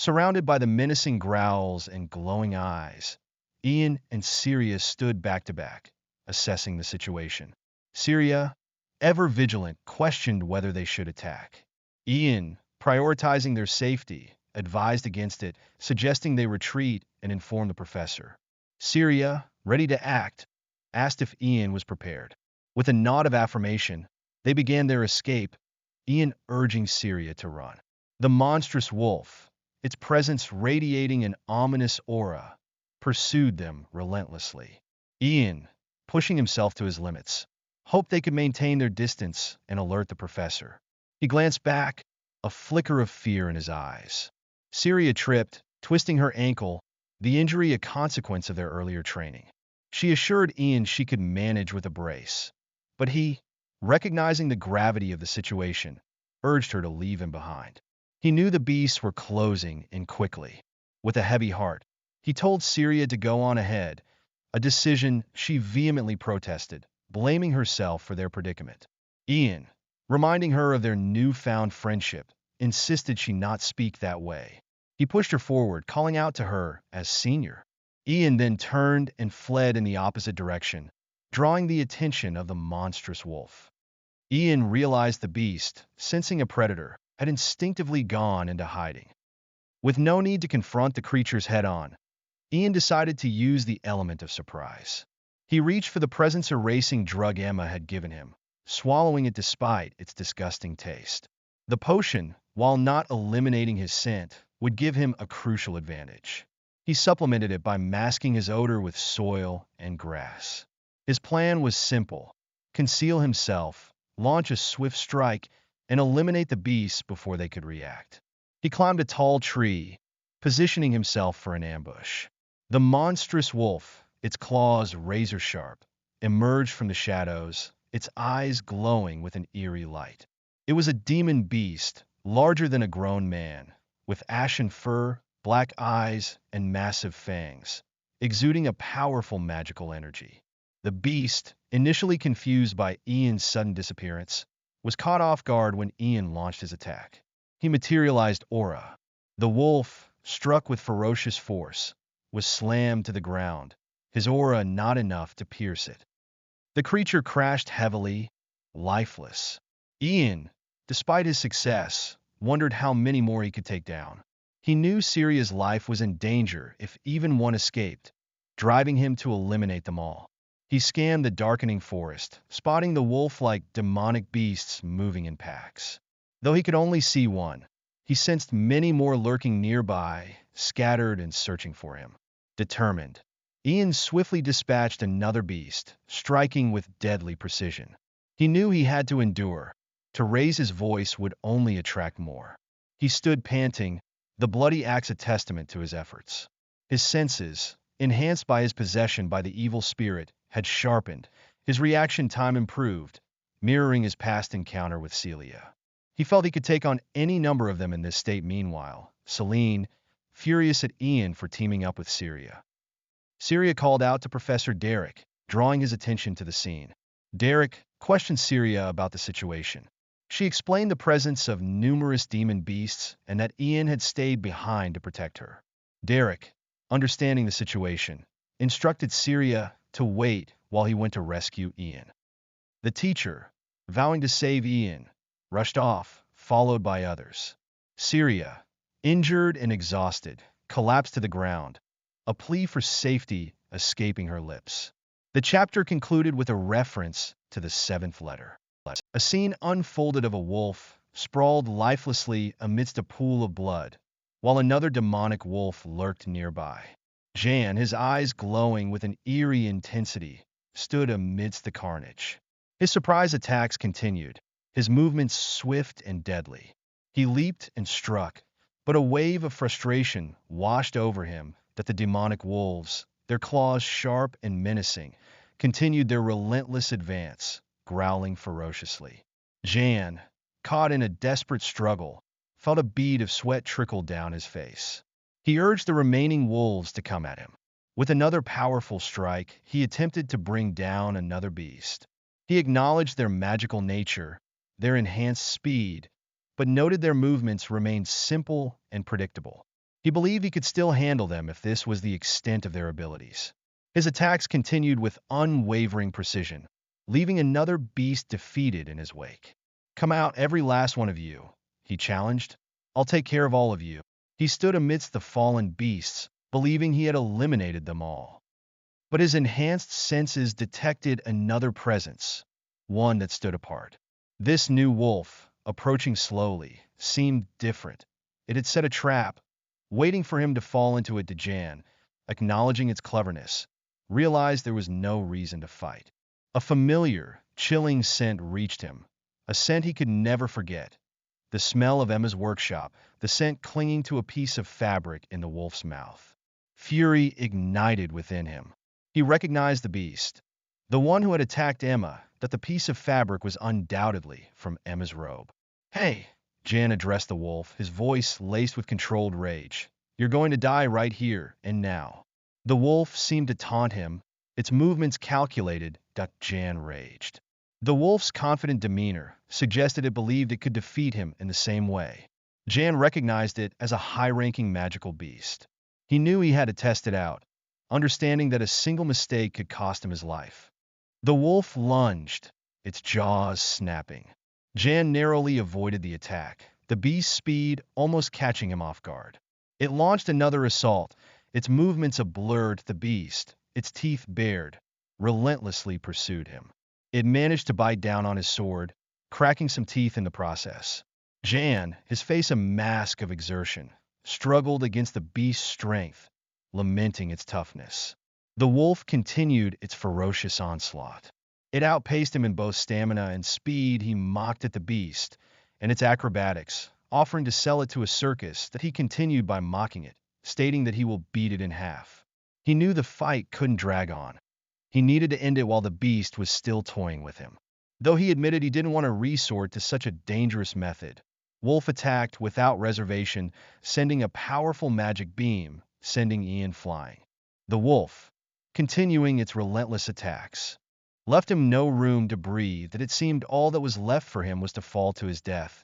Surrounded by the menacing growls and glowing eyes, Ian and Syria stood back to back, assessing the situation. Syria, ever vigilant, questioned whether they should attack. Ian, prioritizing their safety, advised against it, suggesting they retreat and inform the professor. Syria, ready to act, asked if Ian was prepared. With a nod of affirmation, they began their escape, Ian urging Syria to run. The monstrous wolf, its presence radiating an ominous aura, pursued them relentlessly. Ian, pushing himself to his limits, hoped they could maintain their distance and alert the professor. He glanced back, a flicker of fear in his eyes. Syria tripped, twisting her ankle, the injury a consequence of their earlier training. She assured Ian she could manage with a brace, but he, recognizing the gravity of the situation, urged her to leave him behind. He knew the beasts were closing in quickly. With a heavy heart, he told Syria to go on ahead, a decision she vehemently protested, blaming herself for their predicament. Ian, reminding her of their newfound friendship, insisted she not speak that way. He pushed her forward, calling out to her as senior. Ian then turned and fled in the opposite direction, drawing the attention of the monstrous wolf. Ian realized the beast, sensing a predator, had instinctively gone into hiding. With no need to confront the creatures head-on, Ian decided to use the element of surprise. He reached for the presence-erasing drug Emma had given him, swallowing it despite its disgusting taste. The potion, while not eliminating his scent, would give him a crucial advantage. He supplemented it by masking his odor with soil and grass. His plan was simple: conceal himself, launch a swift strike, and eliminate the beasts before they could react. He climbed a tall tree, positioning himself for an ambush. The monstrous wolf, its claws razor-sharp, emerged from the shadows, its eyes glowing with an eerie light. It was a demon beast, larger than a grown man, with ashen fur, black eyes, and massive fangs, exuding a powerful magical energy. The beast, initially confused by Ian's sudden disappearance, was caught off guard when Ian launched his attack. He materialized aura. The wolf, struck with ferocious force, was slammed to the ground, his aura not enough to pierce it. The creature crashed heavily, lifeless. Ian, despite his success, wondered how many more he could take down. He knew Syria's life was in danger if even one escaped, driving him to eliminate them all. He scanned the darkening forest, spotting the wolf-like demonic beasts moving in packs. Though he could only see one, he sensed many more lurking nearby, scattered and searching for him. Determined, Ian swiftly dispatched another beast, striking with deadly precision. He knew he had to endure. To raise his voice would only attract more. He stood panting, the bloody axe a testament to his efforts. His senses, enhanced by his possession by the evil spirit, had sharpened. His reaction time improved, mirroring his past encounter with Celia. He felt he could take on any number of them in this state. Meanwhile, Celine, furious at Ian for teaming up with Syria. Syria called out to Professor Derek, drawing his attention to the scene. Derek questioned Syria about the situation. She explained the presence of numerous demon beasts and that Ian had stayed behind to protect her. Derek, understanding the situation, instructed Syria to wait while he went to rescue Ian. The teacher, vowing to save Ian, rushed off, followed by others. Syria, injured and exhausted, collapsed to the ground, a plea for safety escaping her lips. The chapter concluded with a reference to the seventh letter. A scene unfolded of a wolf, sprawled lifelessly amidst a pool of blood, while another demonic wolf lurked nearby. Jan, his eyes glowing with an eerie intensity, stood amidst the carnage. His surprise attacks continued, his movements swift and deadly. He leaped and struck, but a wave of frustration washed over him that the demonic wolves, their claws sharp and menacing, continued their relentless advance, growling ferociously. Jan, caught in a desperate struggle, felt a bead of sweat trickle down his face. He urged the remaining wolves to come at him. With another powerful strike, he attempted to bring down another beast. He acknowledged their magical nature, their enhanced speed, but noted their movements remained simple and predictable. He believed he could still handle them if this was the extent of their abilities. His attacks continued with unwavering precision, leaving another beast defeated in his wake. "Come out, every last one of you," he challenged. "I'll take care of all of you." He stood amidst the fallen beasts, believing he had eliminated them all. But his enhanced senses detected another presence, one that stood apart. This new wolf, approaching slowly, seemed different. It had set a trap, waiting for him to fall into it. Dejan, acknowledging its cleverness, realized there was no reason to fight. A familiar, chilling scent reached him, a scent he could never forget. The smell of Emma's workshop, the scent clinging to a piece of fabric in the wolf's mouth. Fury ignited within him. He recognized the beast, the one who had attacked Emma, that the piece of fabric was undoubtedly from Emma's robe. "Hey," Jan addressed the wolf, his voice laced with controlled rage. "You're going to die right here and now." The wolf seemed to taunt him, its movements calculated. Jan raged. The wolf's confident demeanor suggested it believed it could defeat him in the same way. Jan recognized it as a high-ranking magical beast. He knew he had to test it out, understanding that a single mistake could cost him his life. The wolf lunged, its jaws snapping. Jan narrowly avoided the attack, the beast's speed almost catching him off guard. It launched another assault, its movements a blur to the beast, its teeth bared, relentlessly pursued him. It managed to bite down on his sword, cracking some teeth in the process. Jan, his face a mask of exertion, struggled against the beast's strength, lamenting its toughness. The wolf continued its ferocious onslaught. It outpaced him in both stamina and speed. He mocked at the beast and its acrobatics, offering to sell it to a circus. That he continued by mocking it, stating that he will beat it in half. He knew the fight couldn't drag on. He needed to end it while the beast was still toying with him. Though he admitted he didn't want to resort to such a dangerous method, Wolf attacked without reservation, sending a powerful magic beam, sending Ian flying. The wolf, continuing its relentless attacks, left him no room to breathe. That it seemed all that was left for him was to fall to his death.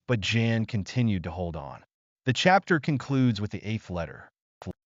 But Jan continued to hold on. The chapter concludes with the 8th letter.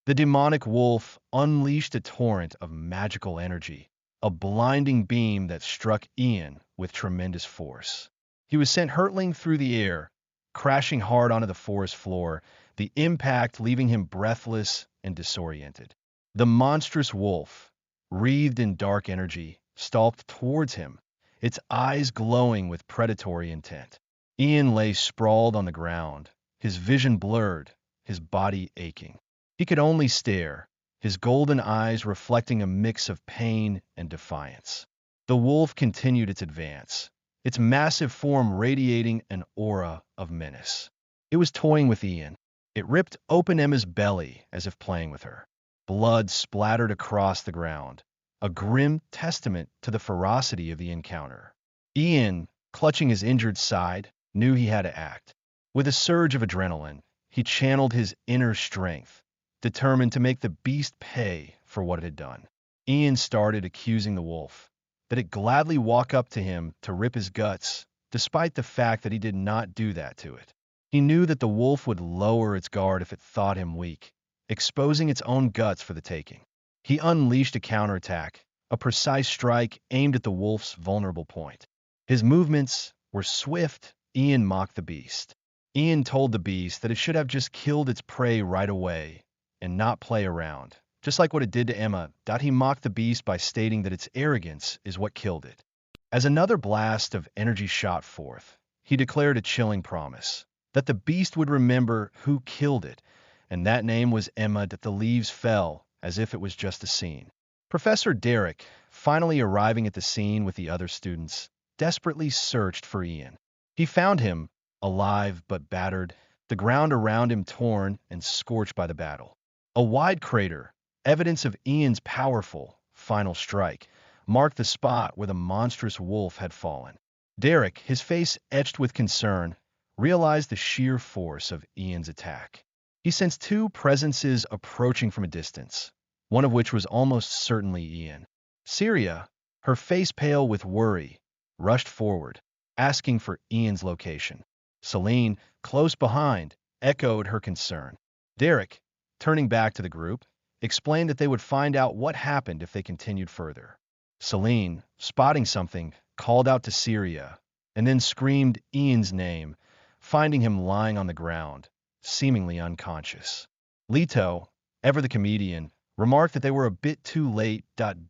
The demonic wolf unleashed a torrent of magical energy, a blinding beam that struck Ian with tremendous force. He was sent hurtling through the air, crashing hard onto the forest floor, the impact leaving him breathless and disoriented. The monstrous wolf, wreathed in dark energy, stalked towards him, its eyes glowing with predatory intent. Ian lay sprawled on the ground, his vision blurred, his body aching. He could only stare, his golden eyes reflecting a mix of pain and defiance. The wolf continued its advance, its massive form radiating an aura of menace. It was toying with Ian. It ripped open Emma's belly as if playing with her. Blood splattered across the ground, a grim testament to the ferocity of the encounter. Ian, clutching his injured side, knew he had to act. With a surge of adrenaline, he channeled his inner strength, determined to make the beast pay for what it had done. Ian started accusing the wolf that it gladly walk up to him to rip his guts, despite the fact that he did not do that to it. He knew that the wolf would lower its guard if it thought him weak, exposing its own guts for the taking. He unleashed a counterattack, a precise strike aimed at the wolf's vulnerable point. His movements were swift. Ian mocked the beast. Ian told the beast that it should have just killed its prey right away and not play around, just like what it did to Emma. He mocked the beast by stating that its arrogance is what killed it. As another blast of energy shot forth, he declared a chilling promise that the beast would remember who killed it, and that name was Emma. That the leaves fell as if it was just a scene. Professor Derek, finally arriving at the scene with the other students, desperately searched for Ian. He found him, alive but battered, the ground around him torn and scorched by the battle. A wide crater, evidence of Ian's powerful, final strike, marked the spot where the monstrous wolf had fallen. Derek, his face etched with concern, realized the sheer force of Ian's attack. He sensed two presences approaching from a distance, one of which was almost certainly Ian. Syria, her face pale with worry, rushed forward, asking for Ian's location. Celine, close behind, echoed her concern. Derek, turning back to the group, explained that they would find out what happened if they continued further. Celine, spotting something, called out to Syria, and then screamed Ian's name, finding him lying on the ground, seemingly unconscious. Leto, ever the comedian, remarked that they were a bit too late.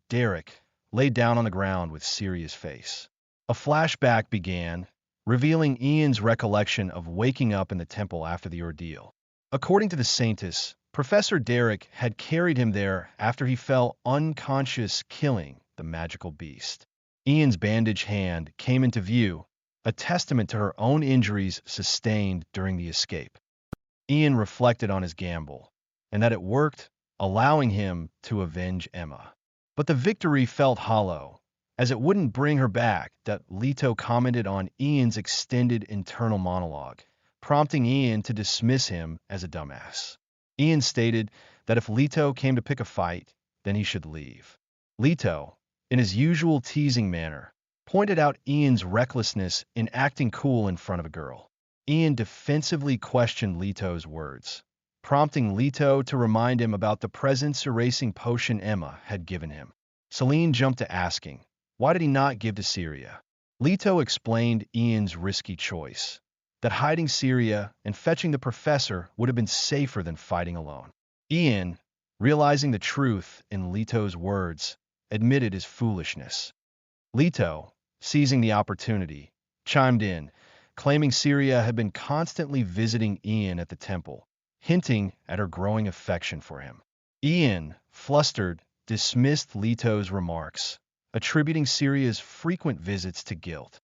Derek laid down on the ground with Syria's face. A flashback began, revealing Ian's recollection of waking up in the temple after the ordeal. According to the Saintess, Professor Derek had carried him there after he fell unconscious, killing the magical beast. Ian's bandaged hand came into view, a testament to her own injuries sustained during the escape. Ian reflected on his gamble, and that it worked, allowing him to avenge Emma. But the victory felt hollow, as it wouldn't bring her back. Leto commented on Ian's extended internal monologue, prompting Ian to dismiss him as a dumbass. Ian stated that if Leto came to pick a fight, then he should leave. Leto, in his usual teasing manner, pointed out Ian's recklessness in acting cool in front of a girl. Ian defensively questioned Leto's words, prompting Leto to remind him about the presence-erasing potion Emma had given him. Celine jumped to asking, why did he not give to Syria? Leto explained Ian's risky choice, that hiding Syria and fetching the professor would have been safer than fighting alone. Ian, realizing the truth in Leto's words, admitted his foolishness. Leto, seizing the opportunity, chimed in, claiming Syria had been constantly visiting Ian at the temple, hinting at her growing affection for him. Ian, flustered, dismissed Leto's remarks, attributing Syria's frequent visits to guilt.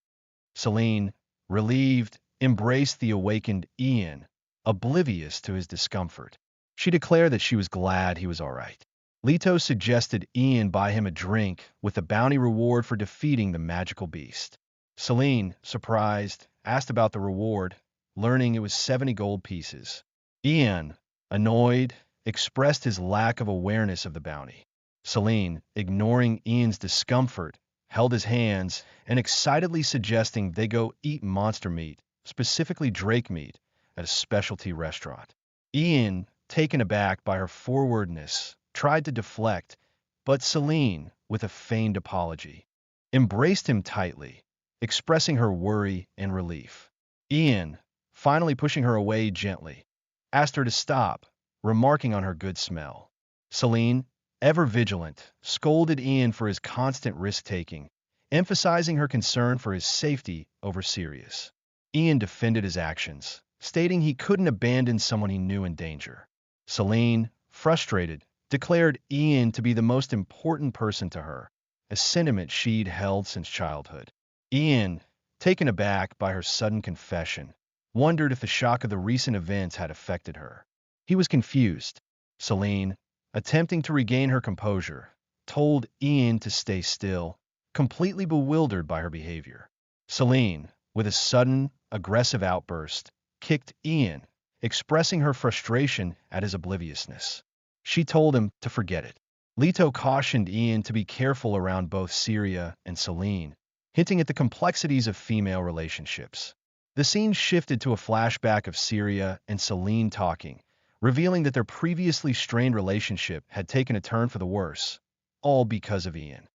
Celine, relieved, embraced the awakened Ian, oblivious to his discomfort. She declared that she was glad he was all right. Leto suggested Ian buy him a drink with a bounty reward for defeating the magical beast. Celine, surprised, asked about the reward, learning it was 70 gold pieces. Ian, annoyed, expressed his lack of awareness of the bounty. Celine, ignoring Ian's discomfort, held his hands and excitedly suggesting they go eat monster meat, specifically drake meat, at a specialty restaurant. Ian, taken aback by her forwardness, tried to deflect, but Celine, with a feigned apology, embraced him tightly, expressing her worry and relief. Ian, finally pushing her away gently, asked her to stop, remarking on her good smell. Celine, ever vigilant, scolded Ian for his constant risk-taking, emphasizing her concern for his safety over Syria's. Ian defended his actions, stating he couldn't abandon someone he knew in danger. Celine, frustrated, declared Ian to be the most important person to her, a sentiment she'd held since childhood. Ian, taken aback by her sudden confession, wondered if the shock of the recent events had affected her. He was confused. Celine, attempting to regain her composure, told Ian to stay still, completely bewildered by her behavior. Celine, with a sudden, aggressive outburst, kicked Ian, expressing her frustration at his obliviousness. She told him to forget it. Leto cautioned Ian to be careful around both Syria and Celine, hinting at the complexities of female relationships. The scene shifted to a flashback of Syria and Celine talking, revealing that their previously strained relationship had taken a turn for the worse, all because of Ian.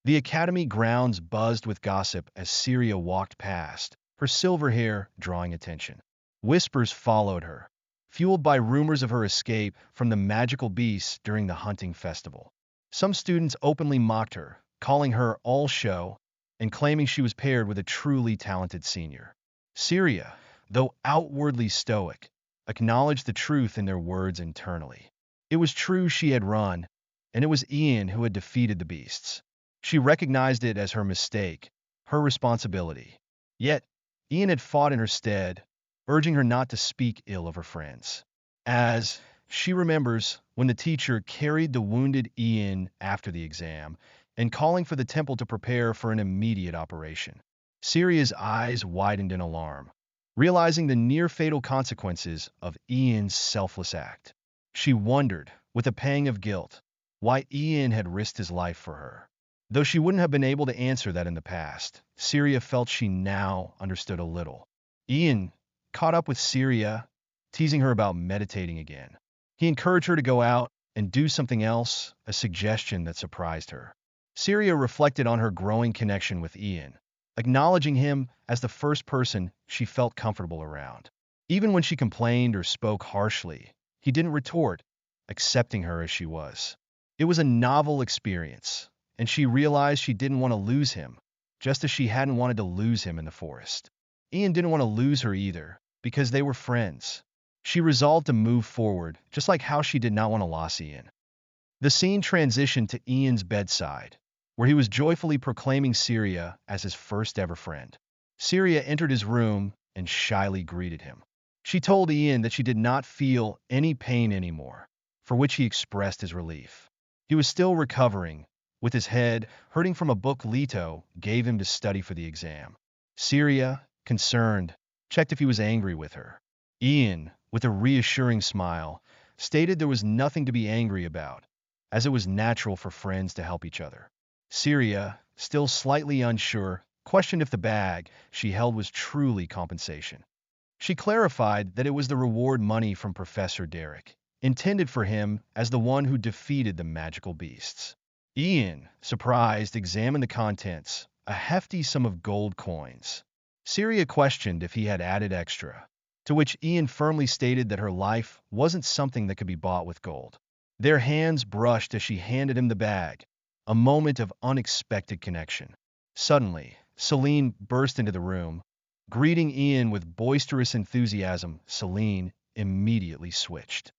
The academy grounds buzzed with gossip as Syria walked past, her silver hair drawing attention. Whispers followed her, fueled by rumors of her escape from the magical beasts during the hunting festival. Some students openly mocked her, calling her all show and claiming she was paired with a truly talented senior. Syria, though outwardly stoic, acknowledged the truth in their words internally. It was true she had run, and it was Ian who had defeated the beasts. She recognized it as her mistake, her responsibility. Yet, Ian had fought in her stead, urging her not to speak ill of her friends. As she remembers when the teacher carried the wounded Ian after the exam and calling for the temple to prepare for an immediate operation. Syria's eyes widened in alarm, realizing the near-fatal consequences of Ian's selfless act. She wondered, with a pang of guilt, why Ian had risked his life for her. Though she wouldn't have been able to answer that in the past, Syria felt she now understood a little. Ian caught up with Syria, teasing her about meditating again. He encouraged her to go out and do something else, a suggestion that surprised her. Syria reflected on her growing connection with Ian, acknowledging him as the first person she felt comfortable around. Even when she complained or spoke harshly, he didn't retort, accepting her as she was. It was a novel experience, and she realized she didn't want to lose him, just as she hadn't wanted to lose him in the forest. Ian didn't want to lose her either, because they were friends. She resolved to move forward, just like how she did not want to lose Ian. The scene transitioned to Ian's bedside, where he was joyfully proclaiming Syria as his first ever friend. Syria entered his room and shyly greeted him. She told Ian that she did not feel any pain anymore, for which he expressed his relief. He was still recovering, with his head hurting from a book Leto gave him to study for the exam. Syria, concerned, checked if he was angry with her. Ian, with a reassuring smile, stated there was nothing to be angry about, as it was natural for friends to help each other. Syria, still slightly unsure, questioned if the bag she held was truly compensation. She clarified that it was the reward money from Professor Derek, intended for him as the one who defeated the magical beasts. Ian, surprised, examined the contents, a hefty sum of gold coins. Syria questioned if he had added extra, to which Ian firmly stated that her life wasn't something that could be bought with gold. Their hands brushed as she handed him the bag, a moment of unexpected connection. Suddenly, Celine burst into the room. Greeting Ian with boisterous enthusiasm, Celine immediately switched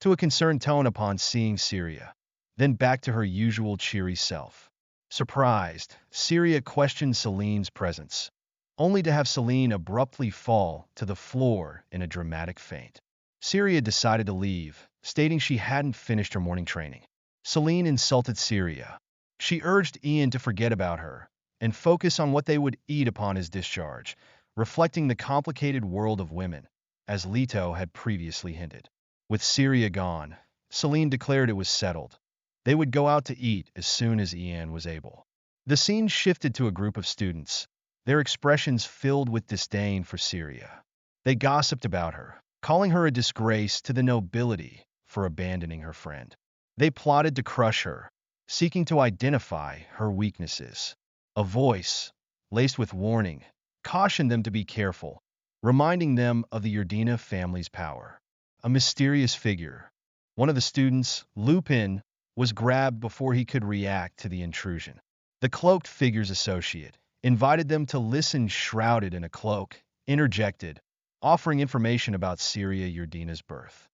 to a concerned tone upon seeing Syria, then back to her usual cheery self. Surprised, Syria questioned Celine's presence, only to have Celine abruptly fall to the floor in a dramatic faint. Syria decided to leave, stating she hadn't finished her morning training. Celine insulted Syria. She urged Ian to forget about her and focus on what they would eat upon his discharge, reflecting the complicated world of women, as Leto had previously hinted. With Syria gone, Celine declared it was settled. They would go out to eat as soon as Ian was able. The scene shifted to a group of students, their expressions filled with disdain for Syria. They gossiped about her, calling her a disgrace to the nobility for abandoning her friend. They plotted to crush her, seeking to identify her weaknesses. A voice, laced with warning, cautioned them to be careful, reminding them of the Urdina family's power. A mysterious figure, one of the students, Lupin, was grabbed before he could react to the intrusion. The cloaked figure's associate invited them to listen shrouded in a cloak, interjected, offering information about Syria Urdina's birth.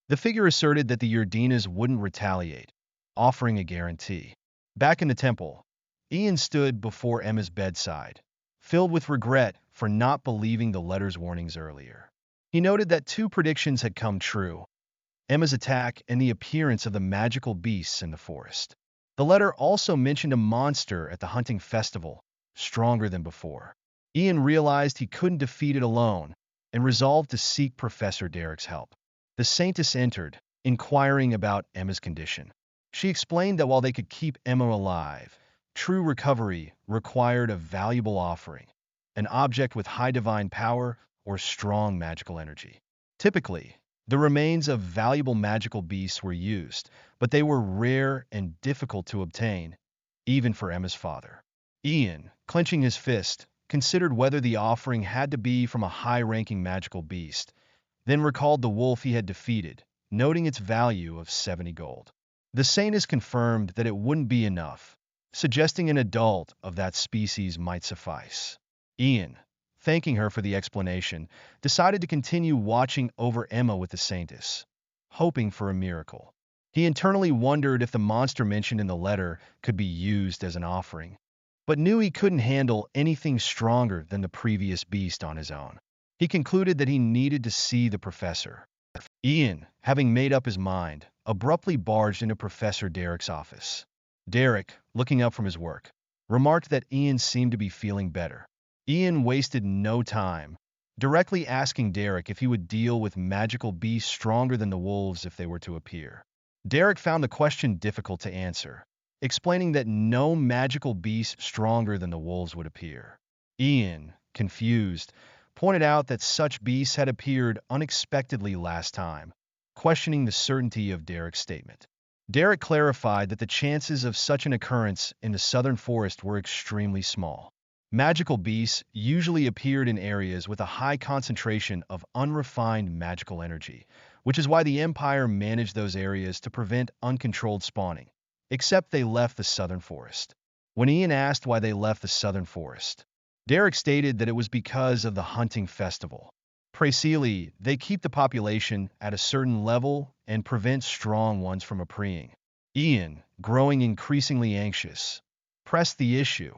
The figure asserted that the Urdinas wouldn't retaliate, offering a guarantee. Back in the temple, Ian stood before Emma's bedside, filled with regret for not believing the letter's warnings earlier. He noted that two predictions had come true: Emma's attack and the appearance of the magical beasts in the forest. The letter also mentioned a monster at the hunting festival, stronger than before. Ian realized he couldn't defeat it alone and resolved to seek Professor Derek's help. The Saintess entered, inquiring about Emma's condition. She explained that while they could keep Emma alive, true recovery required a valuable offering, an object with high divine power or strong magical energy. Typically, the remains of valuable magical beasts were used, but they were rare and difficult to obtain, even for Emma's father. Ian, clenching his fist, considered whether the offering had to be from a high-ranking magical beast, then recalled the wolf he had defeated, noting its value of 70 gold. The Saintess confirmed that it wouldn't be enough, suggesting an adult of that species might suffice. Ian, thanking her for the explanation, decided to continue watching over Emma with the Saintess, hoping for a miracle. He internally wondered if the monster mentioned in the letter could be used as an offering, but knew he couldn't handle anything stronger than the previous beast on his own. He concluded that he needed to see the professor. Ian, having made up his mind, abruptly barged into Professor Derek's office. Derek, looking up from his work, remarked that Ian seemed to be feeling better. Ian wasted no time, directly asking Derek if he would deal with magical beasts stronger than the wolves if they were to appear. Derek found the question difficult to answer, explaining that no magical beast stronger than the wolves would appear. Ian, confused, pointed out that such beasts had appeared unexpectedly last time, questioning the certainty of Derek's statement. Derek clarified that the chances of such an occurrence in the southern forest were extremely small. Magical beasts usually appeared in areas with a high concentration of unrefined magical energy, which is why the Empire managed those areas to prevent uncontrolled spawning, except they left the southern forest. When Ian asked why they left the southern forest, Derek stated that it was because of the hunting festival. Precisely, they keep the population at a certain level and prevent strong ones from appearing. Ian, growing increasingly anxious, pressed the issue,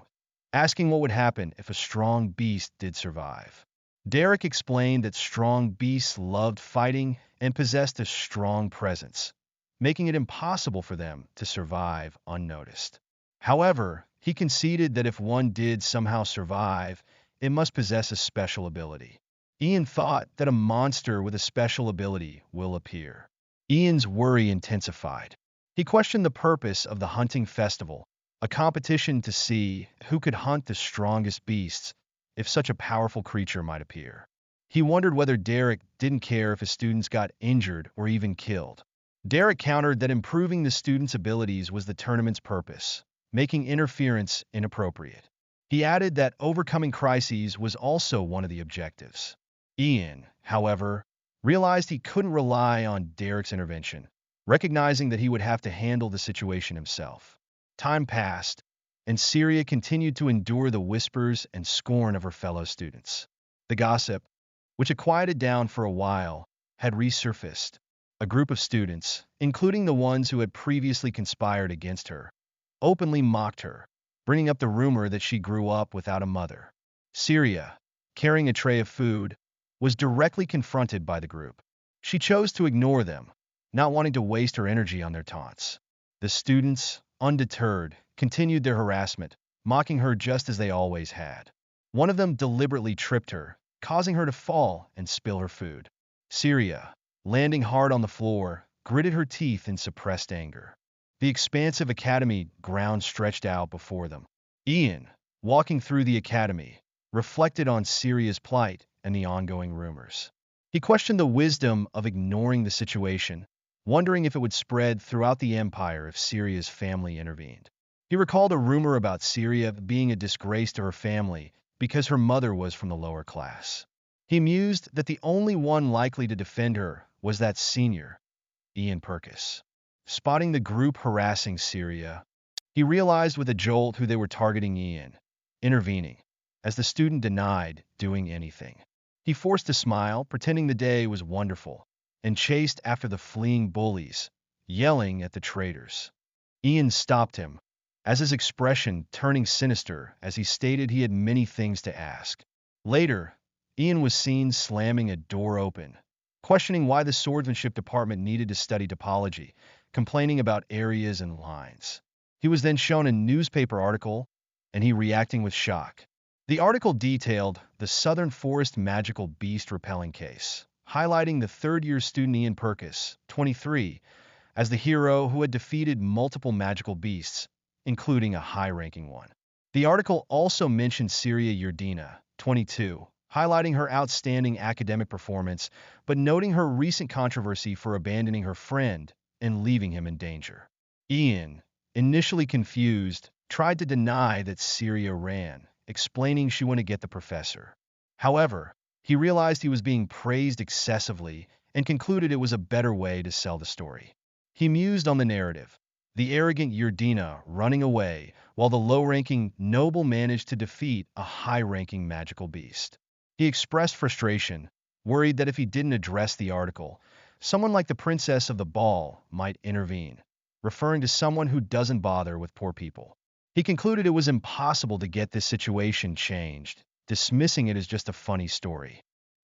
asking what would happen if a strong beast did survive. Derek explained that strong beasts loved fighting and possessed a strong presence, making it impossible for them to survive unnoticed. However, he conceded that if one did somehow survive, it must possess a special ability. Ian thought that a monster with a special ability will appear. Ian's worry intensified. He questioned the purpose of the hunting festival, a competition to see who could hunt the strongest beasts if such a powerful creature might appear. He wondered whether Derek didn't care if his students got injured or even killed. Derek countered that improving the students' abilities was the tournament's purpose, making interference inappropriate. He added that overcoming crises was also one of the objectives. Ian, however, realized he couldn't rely on Derek's intervention, recognizing that he would have to handle the situation himself. Time passed, and Syria continued to endure the whispers and scorn of her fellow students. The gossip, which had quieted down for a while, had resurfaced. A group of students, including the ones who had previously conspired against her, openly mocked her, bringing up the rumor that she grew up without a mother. Syria, carrying a tray of food, was directly confronted by the group. She chose to ignore them, not wanting to waste her energy on their taunts. The students, undeterred, continued their harassment, mocking her just as they always had. One of them deliberately tripped her, causing her to fall and spill her food. Syria, landing hard on the floor, gritted her teeth in suppressed anger. The expansive academy ground stretched out before them. Ian, walking through the academy, reflected on Syria's plight and the ongoing rumors. He questioned the wisdom of ignoring the situation, wondering if it would spread throughout the empire if Syria's family intervened. He recalled a rumor about Syria being a disgrace to her family because her mother was from the lower class. He mused that the only one likely to defend her was that senior, Ian Purkis. Spotting the group harassing Syria, he realized with a jolt who they were targeting Ian, intervening, as the student denied doing anything. He forced a smile, pretending the day was wonderful, and chased after the fleeing bullies, yelling at the traitors. Ian stopped him, as his expression turning sinister as he stated he had many things to ask. Later, Ian was seen slamming a door open, questioning why the swordsmanship department needed to study topology, complaining about areas and lines. He was then shown a newspaper article, and he reacting with shock. The article detailed the Southern Forest Magical Beast Repelling Case, highlighting the third-year student Ian Purkis, 23, as the hero who had defeated multiple magical beasts, including a high-ranking one. The article also mentioned Syria Yurdina, 22, highlighting her outstanding academic performance, but noting her recent controversy for abandoning her friend and leaving him in danger. Ian, initially confused, tried to deny that Syria ran, explaining she wanted to get the professor. However, he realized he was being praised excessively and concluded it was a better way to sell the story. He mused on the narrative, the arrogant Yurdina running away while the low-ranking noble managed to defeat a high-ranking magical beast. He expressed frustration, worried that if he didn't address the article, someone like the princess of the ball might intervene, referring to someone who doesn't bother with poor people. He concluded it was impossible to get this situation changed, dismissing it as just a funny story.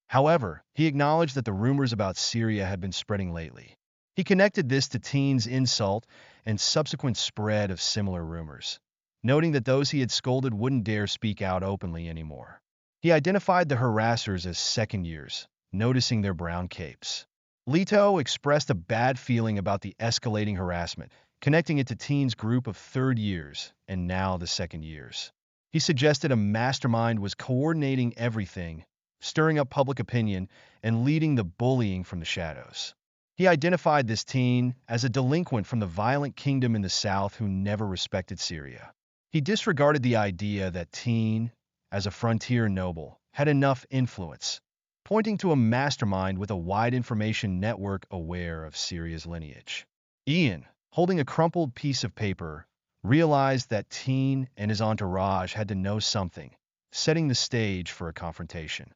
However, he acknowledged that the rumors about Syria had been spreading lately. He connected this to teens' insult and subsequent spread of similar rumors, noting that those he had scolded wouldn't dare speak out openly anymore. He identified the harassers as second years, noticing their brown capes. Leto expressed a bad feeling about the escalating harassment, connecting it to teens' group of third years and now the second years. He suggested a mastermind was coordinating everything, stirring up public opinion, and leading the bullying from the shadows. He identified this teen as a delinquent from the violent kingdom in the south who never respected Syria. He disregarded the idea that teen, as a frontier noble, had enough influence, pointing to a mastermind with a wide information network aware of Syria's lineage. Ian, holding a crumpled piece of paper, realized that teen and his entourage had to know something, setting the stage for a confrontation.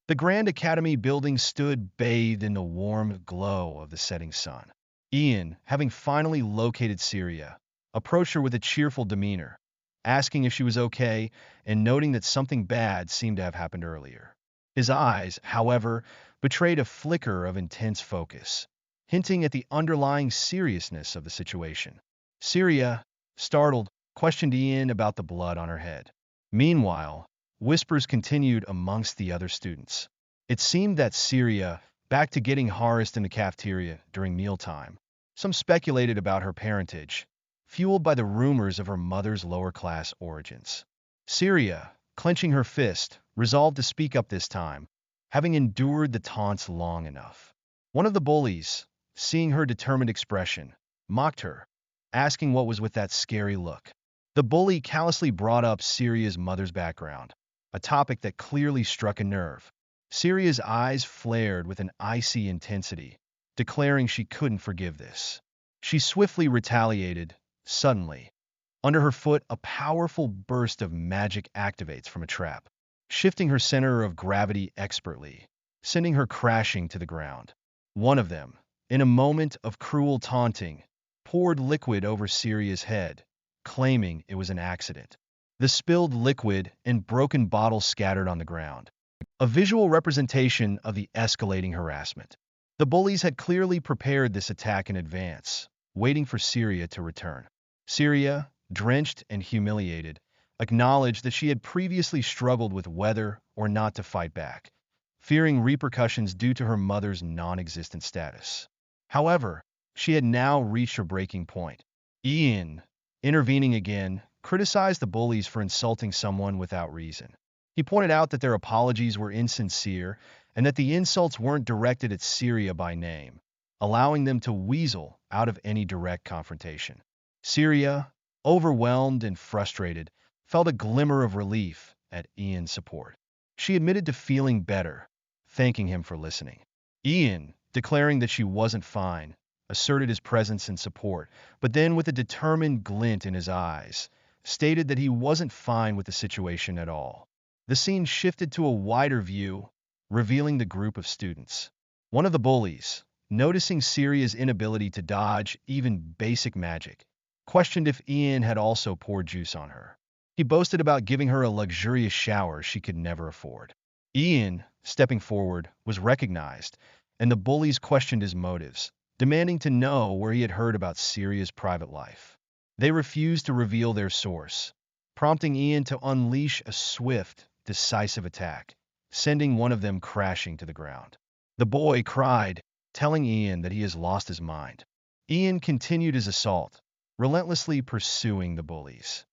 The Grand Academy building stood bathed in the warm glow of the setting sun. Ian, having finally located Syria, approached her with a cheerful demeanor, asking if she was okay and noting that something bad seemed to have happened earlier. His eyes, however, betrayed a flicker of intense focus, hinting at the underlying seriousness of the situation. Syria, startled, questioned Ian about the blood on her head. Meanwhile, whispers continued amongst the other students. It seemed that Syria, back to getting harassed in the cafeteria during mealtime. Some speculated about her parentage, fueled by the rumors of her mother's lower-class origins. Syria, clenching her fist, resolved to speak up this time, having endured the taunts long enough. One of the bullies, seeing her determined expression, mocked her, asking what was with that scary look. The bully callously brought up Syria's mother's background, a topic that clearly struck a nerve. Syria's eyes flared with an icy intensity, declaring she couldn't forgive this. She swiftly retaliated, suddenly. Under her foot, a powerful burst of magic activates from a trap, shifting her center of gravity expertly, sending her crashing to the ground. One of them, in a moment of cruel taunting, poured liquid over Syria's head, claiming it was an accident. The spilled liquid and broken bottles scattered on the ground, a visual representation of the escalating harassment. The bullies had clearly prepared this attack in advance, waiting for Syria to return. Syria, drenched and humiliated, acknowledged that she had previously struggled with whether or not to fight back, fearing repercussions due to her mother's non-existent status. However, she had now reached her breaking point. Ian, intervening again, criticized the bullies for insulting someone without reason. He pointed out that their apologies were insincere and that the insults weren't directed at Syria by name, allowing them to weasel out of any direct confrontation. Syria, overwhelmed and frustrated, felt a glimmer of relief at Ian's support. She admitted to feeling better, thanking him for listening. Ian, declaring that she wasn't fine, asserted his presence and support, but then with a determined glint in his eyes, stated that he wasn't fine with the situation at all. The scene shifted to a wider view, revealing the group of students. One of the bullies, noticing Syria's inability to dodge even basic magic, questioned if Ian had also poured juice on her. He boasted about giving her a luxurious shower she could never afford. Ian, stepping forward, was recognized, and the bullies questioned his motives, demanding to know where he had heard about Syria's private life. They refused to reveal their source, prompting Ian to unleash a swift, decisive attack, sending one of them crashing to the ground. The boy cried, telling Ian that he has lost his mind. Ian continued his assault, relentlessly pursuing the bullies.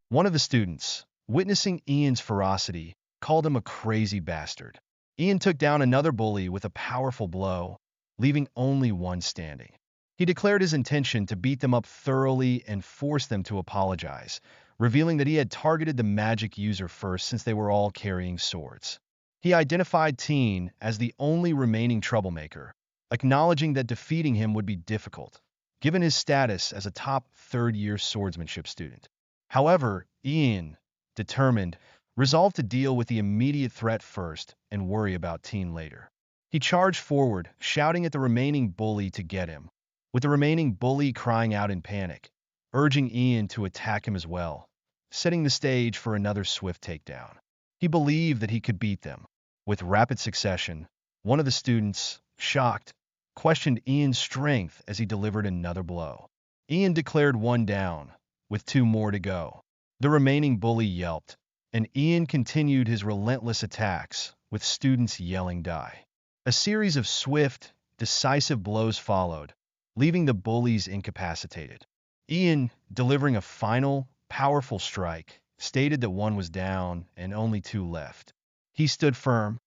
One of the students, witnessing Ian's ferocity, called him a crazy bastard. Ian took down another bully with a powerful blow, leaving only one standing. He declared his intention to beat them up thoroughly and force them to apologize, revealing that he had targeted the magic user first since they were all carrying swords. He identified Teen as the only remaining troublemaker, acknowledging that defeating him would be difficult, given his status as a top third-year swordsmanship student. However, Ian, determined, resolved to deal with the immediate threat first and worry about Teen later. He charged forward, shouting at the remaining bully to get him, with the remaining bully crying out in panic, urging Ian to attack him as well, setting the stage for another swift takedown. He believed that he could beat them. With rapid succession, one of the students, shocked, questioned Ian's strength as he delivered another blow. Ian declared one down, with two more to go. The remaining bully yelped, and Ian continued his relentless attacks, with students yelling die. A series of swift, decisive blows followed, leaving the bullies incapacitated. Ian, delivering a final, powerful strike, stated that one was down and only two left. He stood firm,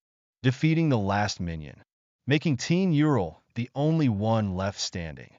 defeating the last minion, making Teen Ural the only one left standing.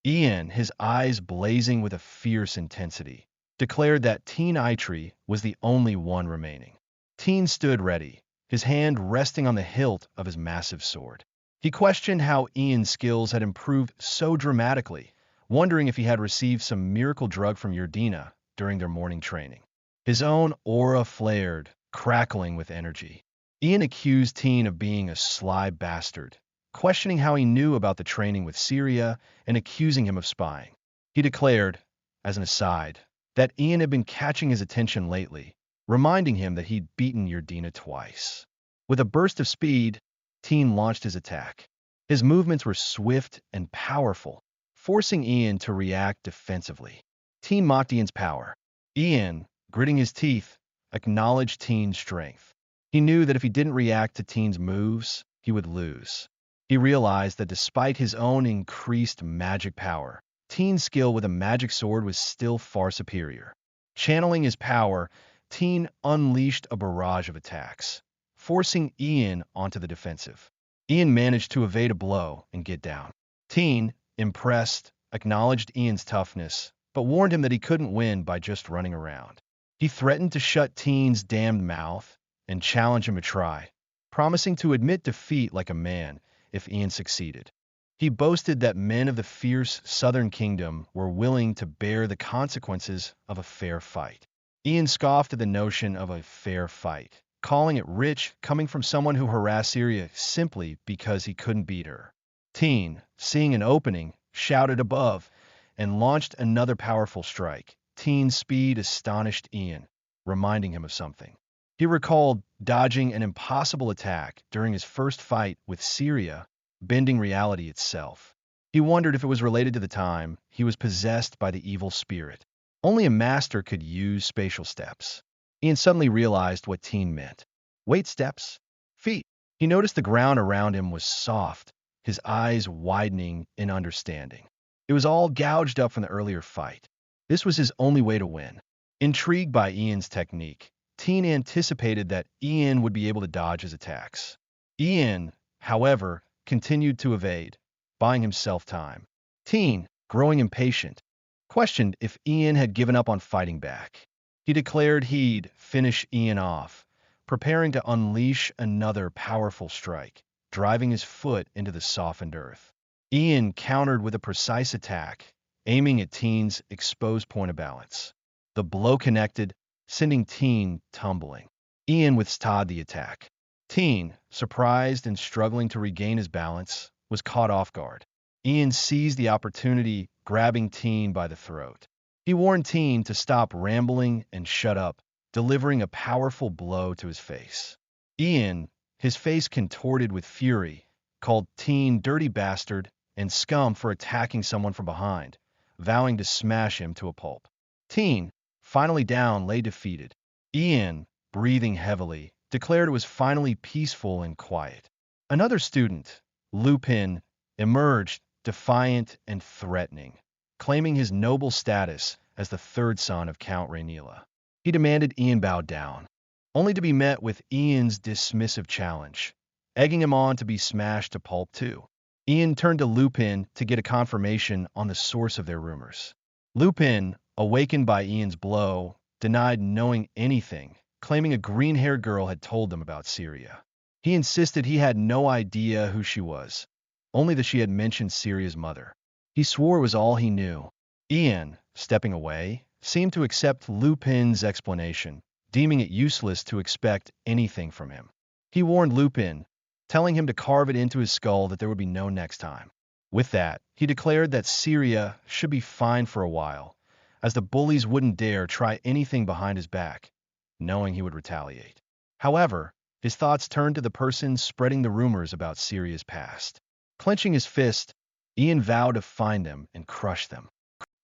Ian, his eyes blazing with a fierce intensity, declared that Teen Eitri was the only one remaining. Teen stood ready, his hand resting on the hilt of his massive sword. He questioned how Ian's skills had improved so dramatically, wondering if he had received some miracle drug from Yerdina during their morning training. His own aura flared, crackling with energy. Ian accused Teen of being a sly bastard, questioning how he knew about the training with Syria and accusing him of spying. He declared, as an aside, that Ian had been catching his attention lately, reminding him that he'd beaten Yerdina twice. With a burst of speed, Teen launched his attack. His movements were swift and powerful, forcing Ian to react defensively. Teen mocked Ian's power. Ian, gritting his teeth, acknowledged Teen's strength. He knew that if he didn't react to Teen's moves, he would lose. He realized that despite his own increased magic power, Teen's skill with a magic sword was still far superior. Channeling his power, Teen unleashed a barrage of attacks, forcing Ian onto the defensive. Ian managed to evade a blow and get down. Teen, impressed, acknowledged Ian's toughness, but warned him that he couldn't win by just running around. He threatened to shut Teen's damned mouth and challenge him to try, promising to admit defeat like a man if Ian succeeded. He boasted that men of the fierce southern kingdom were willing to bear the consequences of a fair fight. Ian scoffed at the notion of a fair fight, calling it rich coming from someone who harassed Syria simply because he couldn't beat her. Teen, seeing an opening, shouted above and launched another powerful strike. Teen's speed astonished Ian, reminding him of something. He recalled dodging an impossible attack during his first fight with Syria, bending reality itself. He wondered if it was related to the time he was possessed by the evil spirit. Only a master could use spatial steps. Ian suddenly realized what Teen meant. Wait, steps? Feet. He noticed the ground around him was soft, his eyes widening in understanding. It was all gouged up from the earlier fight. This was his only way to win. Intrigued by Ian's technique, Teen anticipated that Ian would be able to dodge his attacks. Ian, however, continued to evade, buying himself time. Teen, growing impatient, questioned if Ian had given up on fighting back. He declared he'd finish Ian off, preparing to unleash another powerful strike, driving his foot into the softened earth. Ian countered with a precise attack, aiming at Teen's exposed point of balance. The blow connected, sending Teen tumbling. Ian withstood the attack. Teen, surprised and struggling to regain his balance, was caught off guard. Ian seized the opportunity, grabbing Teen by the throat. He warned Teen to stop rambling and shut up, delivering a powerful blow to his face. Ian, his face contorted with fury, called Teen dirty bastard and scum for attacking someone from behind, vowing to smash him to a pulp. Teen, finally down, lay defeated. Ian, breathing heavily, declared it was finally peaceful and quiet. Another student, Lupin, emerged, defiant and threatening, claiming his noble status as the third son of Count Rainila. He demanded Ian bow down, only to be met with Ian's dismissive challenge, egging him on to be smashed to pulp too. Ian turned to Lupin to get a confirmation on the source of their rumors. Lupin, awakened by Ian's blow, denied knowing anything, claiming a green-haired girl had told them about Syria. He insisted he had no idea who she was, only that she had mentioned Syria's mother. He swore it was all he knew. Ian, stepping away, seemed to accept Lupin's explanation, deeming it useless to expect anything from him. He warned Lupin, telling him to carve it into his skull that there would be no next time. With that, he declared that Syria should be fine for a while, as the bullies wouldn't dare try anything behind his back, knowing he would retaliate. However, his thoughts turned to the person spreading the rumors about Syria's past. Clenching his fist, Ian vowed to find them and crush them.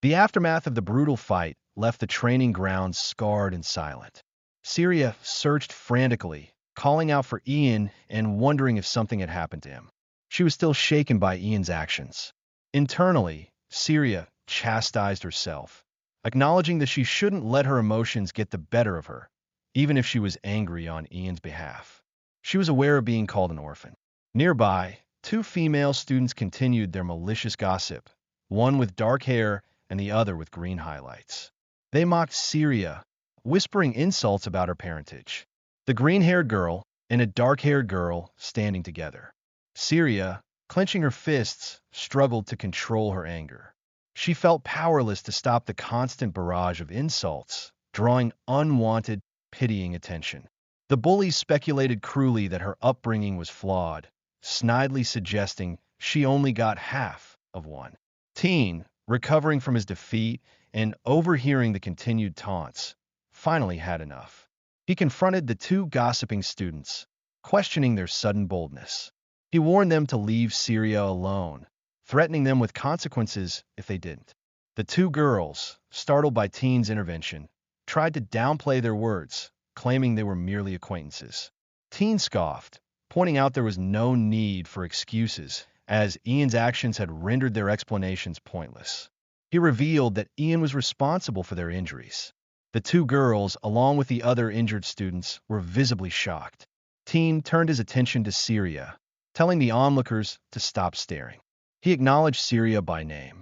The aftermath of the brutal fight left the training grounds scarred and silent. Syria searched frantically, calling out for Ian and wondering if something had happened to him. She was still shaken by Ian's actions. Internally, Syria chastised herself, acknowledging that she shouldn't let her emotions get the better of her, even if she was angry on Ian's behalf. She was aware of being called an orphan. Nearby, two female students continued their malicious gossip, one with dark hair and the other with green highlights. They mocked Syria, whispering insults about her parentage. The green-haired girl and a dark-haired girl standing together. Syria, clenching her fists, struggled to control her anger. She felt powerless to stop the constant barrage of insults, drawing unwanted, pitying attention. The bullies speculated cruelly that her upbringing was flawed, snidely suggesting she only got half of one. Teen, recovering from his defeat and overhearing the continued taunts, finally had enough. He confronted the two gossiping students, questioning their sudden boldness. He warned them to leave Syria alone, threatening them with consequences if they didn't. The two girls, startled by Teen's intervention, tried to downplay their words, claiming they were merely acquaintances. Teen scoffed, pointing out there was no need for excuses, as Ian's actions had rendered their explanations pointless. He revealed that Ian was responsible for their injuries. The two girls, along with the other injured students, were visibly shocked. Teen turned his attention to Syria, telling the onlookers to stop staring. He acknowledged Syria by name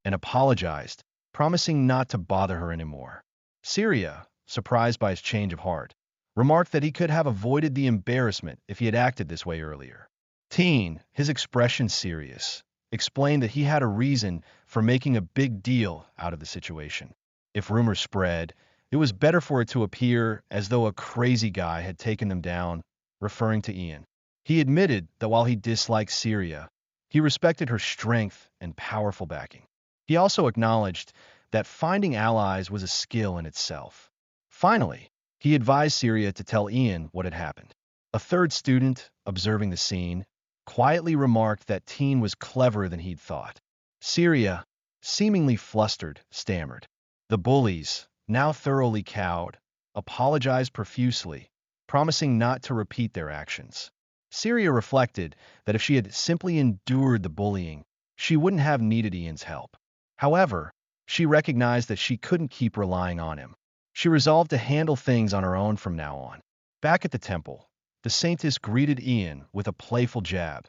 and apologized, promising not to bother her anymore. Syria, surprised by his change of heart, remarked that he could have avoided the embarrassment if he had acted this way earlier. Teen, his expression serious, explained that he had a reason for making a big deal out of the situation. If rumors spread, it was better for it to appear as though a crazy guy had taken them down, referring to Ian. He admitted that while he disliked Syria, he respected her strength and powerful backing. He also acknowledged that finding allies was a skill in itself. Finally, he advised Syria to tell Ian what had happened. A third student, observing the scene, quietly remarked that Teen was cleverer than he'd thought. Syria, seemingly flustered, stammered. The bullies, now thoroughly cowed, apologized profusely, promising not to repeat their actions. Syria reflected that if she had simply endured the bullying, she wouldn't have needed Ian's help. However, she recognized that she couldn't keep relying on him. She resolved to handle things on her own from now on. Back at the temple, the saintess greeted Ian with a playful jab,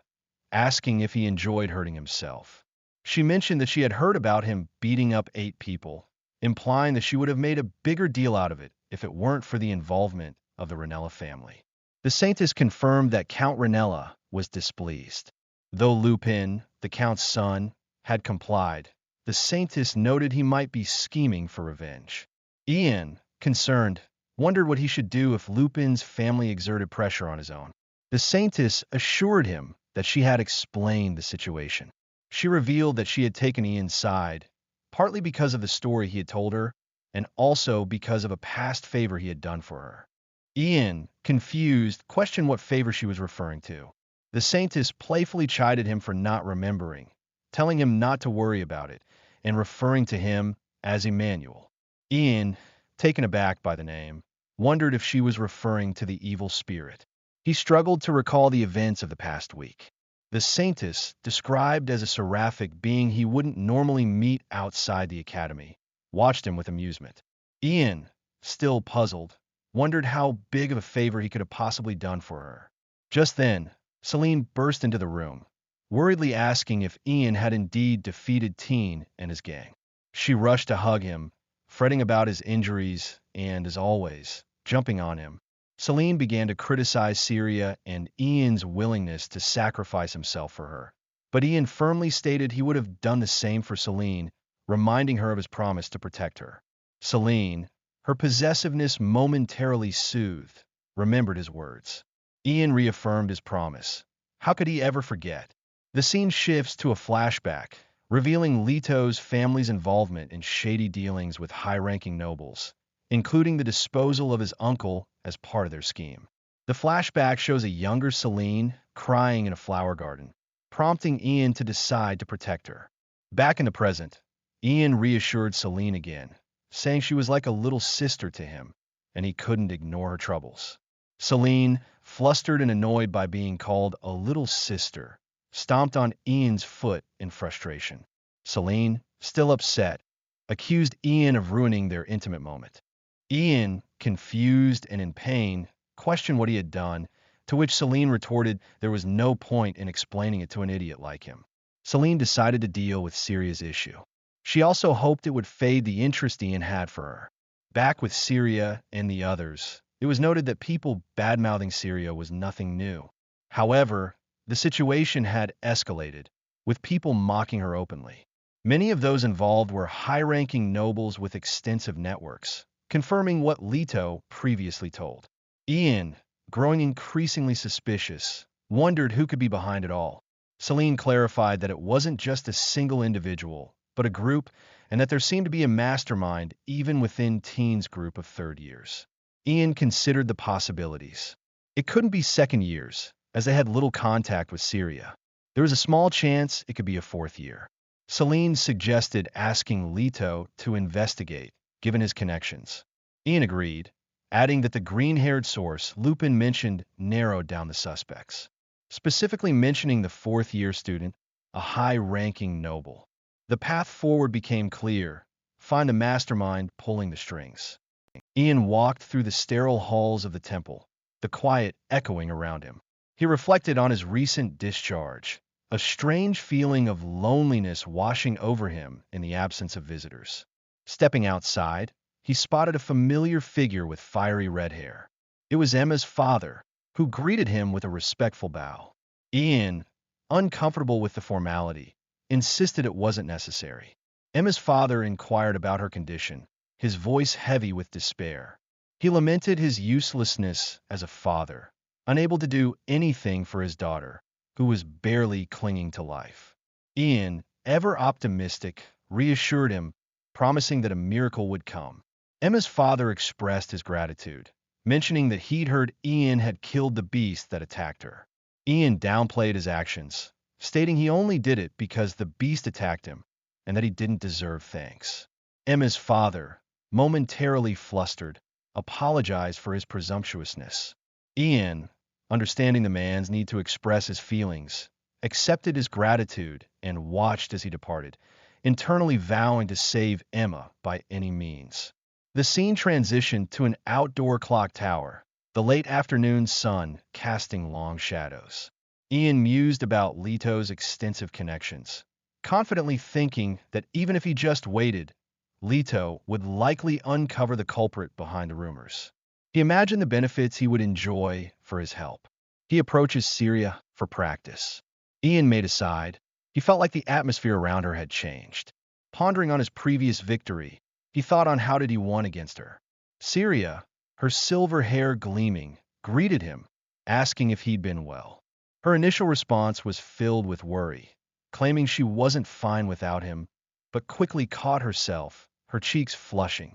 asking if he enjoyed hurting himself. She mentioned that she had heard about him beating up 8 people, implying that she would have made a bigger deal out of it if it weren't for the involvement of the Ranella family. The saintess confirmed that Count Ranella was displeased. Though Lupin, the Count's son, had complied, the saintess noted he might be scheming for revenge. Ian, concerned, wondered what he should do if Lupin's family exerted pressure on his own. The saintess assured him that she had explained the situation. She revealed that she had taken Ian's side, partly because of the story he had told her, and also because of a past favor he had done for her. Ian, confused, questioned what favor she was referring to. The saintess playfully chided him for not remembering, telling him not to worry about it, and referring to him as Emmanuel. Ian, taken aback by the name, wondered if she was referring to the evil spirit. He struggled to recall the events of the past week. The saintess, described as a seraphic being he wouldn't normally meet outside the academy, watched him with amusement. Ian, still puzzled, wondered how big of a favor he could have possibly done for her. Just then, Celine burst into the room, worriedly asking if Ian had indeed defeated Teen and his gang. She rushed to hug him, fretting about his injuries and, as always, jumping on him. Celine began to criticize Syria and Ian's willingness to sacrifice himself for her. But Ian firmly stated he would have done the same for Celine, reminding her of his promise to protect her. Celine, her possessiveness momentarily soothed, remembered his words. Ian reaffirmed his promise. How could he ever forget? The scene shifts to a flashback, revealing Leto's family's involvement in shady dealings with high-ranking nobles, including the disposal of his uncle as part of their scheme. The flashback shows a younger Celine crying in a flower garden, prompting Ian to decide to protect her. Back in the present, Ian reassured Celine again, saying she was like a little sister to him, and he couldn't ignore her troubles. Celine, flustered and annoyed by being called a little sister, stomped on Ian's foot in frustration. Celine, still upset, accused Ian of ruining their intimate moment. Ian, confused and in pain, questioned what he had done, to which Celine retorted there was no point in explaining it to an idiot like him. Celine decided to deal with Syria's issue. She also hoped it would fade the interest Ian had for her. Back with Syria and the others, it was noted that people bad-mouthing Syria was nothing new. However, the situation had escalated, with people mocking her openly. Many of those involved were high-ranking nobles with extensive networks, confirming what Leto previously told. Ian, growing increasingly suspicious, wondered who could be behind it all. Celine clarified that it wasn't just a single individual, but a group, and that there seemed to be a mastermind even within Teen's group of third years. Ian considered the possibilities. It couldn't be second years, as they had little contact with Syria. There was a small chance it could be a fourth year. Celine suggested asking Leto to investigate, given his connections. Ian agreed, adding that the green-haired source Lupin mentioned narrowed down the suspects, specifically mentioning the fourth-year student, a high-ranking noble. The path forward became clear: find the mastermind pulling the strings. Ian walked through the sterile halls of the temple, the quiet echoing around him. He reflected on his recent discharge, a strange feeling of loneliness washing over him in the absence of visitors. Stepping outside, he spotted a familiar figure with fiery red hair. It was Emma's father, who greeted him with a respectful bow. Ian, uncomfortable with the formality, insisted it wasn't necessary. Emma's father inquired about her condition, his voice heavy with despair. He lamented his uselessness as a father, unable to do anything for his daughter, who was barely clinging to life. Ian, ever optimistic, reassured him, promising that a miracle would come. Emma's father expressed his gratitude, mentioning that he'd heard Ian had killed the beast that attacked her. Ian downplayed his actions, stating he only did it because the beast attacked him and that he didn't deserve thanks. Emma's father, momentarily flustered, apologized for his presumptuousness. Ian, understanding the man's need to express his feelings, accepted his gratitude and watched as he departed, internally vowing to save Emma by any means. The scene transitioned to an outdoor clock tower, the late afternoon sun casting long shadows. Ian mused about Leto's extensive connections, confidently thinking that even if he just waited, Leto would likely uncover the culprit behind the rumors. He imagined the benefits he would enjoy for his help. He approaches Syria for practice. Ian made a side. He felt like the atmosphere around her had changed. Pondering on his previous victory, he thought on how did he won against her. Syria, her silver hair gleaming, greeted him, asking if he'd been well. Her initial response was filled with worry, claiming she wasn't fine without him, but quickly caught herself, her cheeks flushing.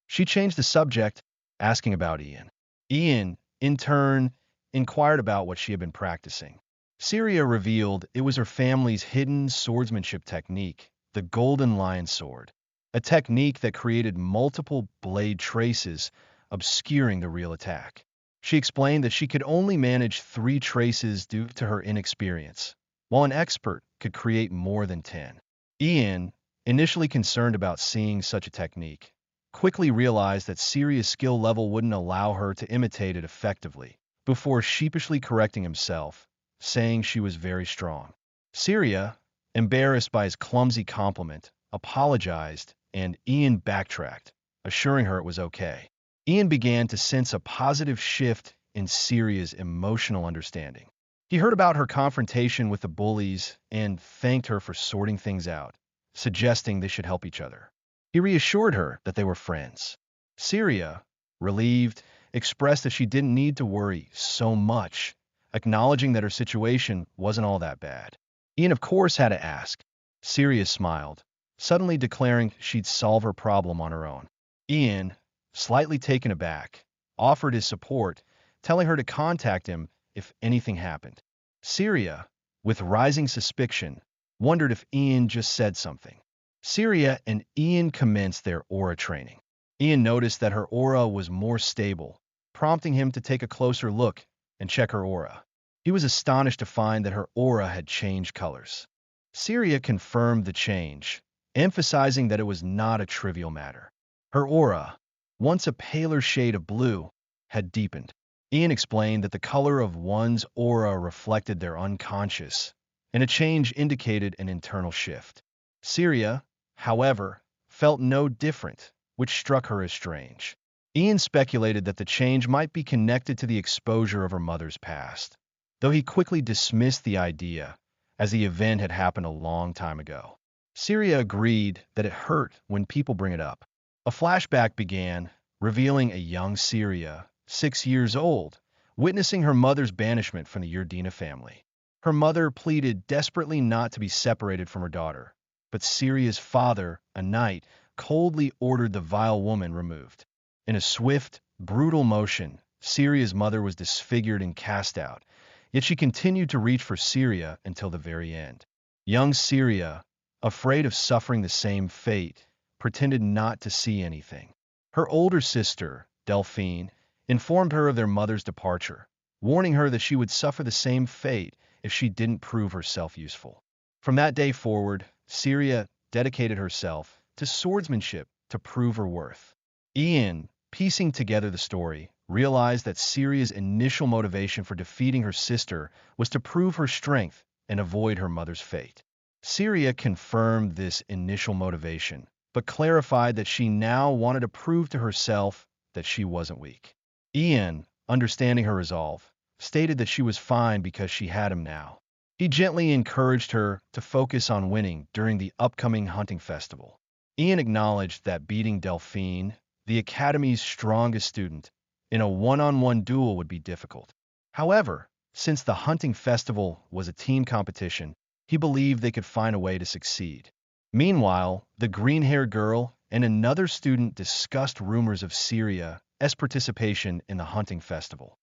She changed the subject, asking about Ian. Ian, in turn, inquired about what she had been practicing. Syria revealed it was her family's hidden swordsmanship technique, the Golden Lion Sword, a technique that created multiple blade traces, obscuring the real attack. She explained that she could only manage 3 traces due to her inexperience, while an expert could create more than 10. Ian, initially concerned about seeing such a technique, quickly realized that Syria's skill level wouldn't allow her to imitate it effectively, before sheepishly correcting himself, saying she was very strong. Syria, embarrassed by his clumsy compliment, apologized, and Ian backtracked, assuring her it was okay. Ian began to sense a positive shift in Syria's emotional understanding. He heard about her confrontation with the bullies and thanked her for sorting things out, suggesting they should help each other. He reassured her that they were friends. Syria, relieved, expressed that she didn't need to worry so much, acknowledging that her situation wasn't all that bad. Ian, of course, had to ask. Syria smiled, suddenly declaring she'd solve her problem on her own. Ian, slightly taken aback, offered his support, telling her to contact him if anything happened. Syria, with rising suspicion, wondered if Ian just said something. Syria and Ian commenced their aura training. Ian noticed that her aura was more stable, prompting him to take a closer look and check her aura. He was astonished to find that her aura had changed colors. Syria confirmed the change, emphasizing that it was not a trivial matter. Her aura, once a paler shade of blue, had deepened. Ian explained that the color of one's aura reflected their unconscious, and a change indicated an internal shift. Syria, however, felt no different, which struck her as strange. Ian speculated that the change might be connected to the exposure of her mother's past, though he quickly dismissed the idea, as the event had happened a long time ago. Syria agreed that it hurt when people bring it up. A flashback began, revealing a young Syria, 6 years old, witnessing her mother's banishment from the Yerdina family. Her mother pleaded desperately not to be separated from her daughter, but Syria's father, a knight, coldly ordered the vile woman removed. In a swift, brutal motion, Syria's mother was disfigured and cast out, yet she continued to reach for Syria until the very end. Young Syria, afraid of suffering the same fate, pretended not to see anything. Her older sister, Delphine, informed her of their mother's departure, warning her that she would suffer the same fate if she didn't prove herself useful. From that day forward, Syria dedicated herself to swordsmanship to prove her worth. Ian, piecing together the story, realized that Syria's initial motivation for defeating her sister was to prove her strength and avoid her mother's fate. Syria confirmed this initial motivation, but clarified that she now wanted to prove to herself that she wasn't weak. Ian, understanding her resolve, stated that she was fine because she had him now. He gently encouraged her to focus on winning during the upcoming hunting festival. Ian acknowledged that beating Delphine, the Academy's strongest student, in a one-on-one duel would be difficult. However, since the hunting festival was a team competition, he believed they could find a way to succeed. Meanwhile, the green-haired girl and another student discussed rumors of Syria's participation in the hunting festival.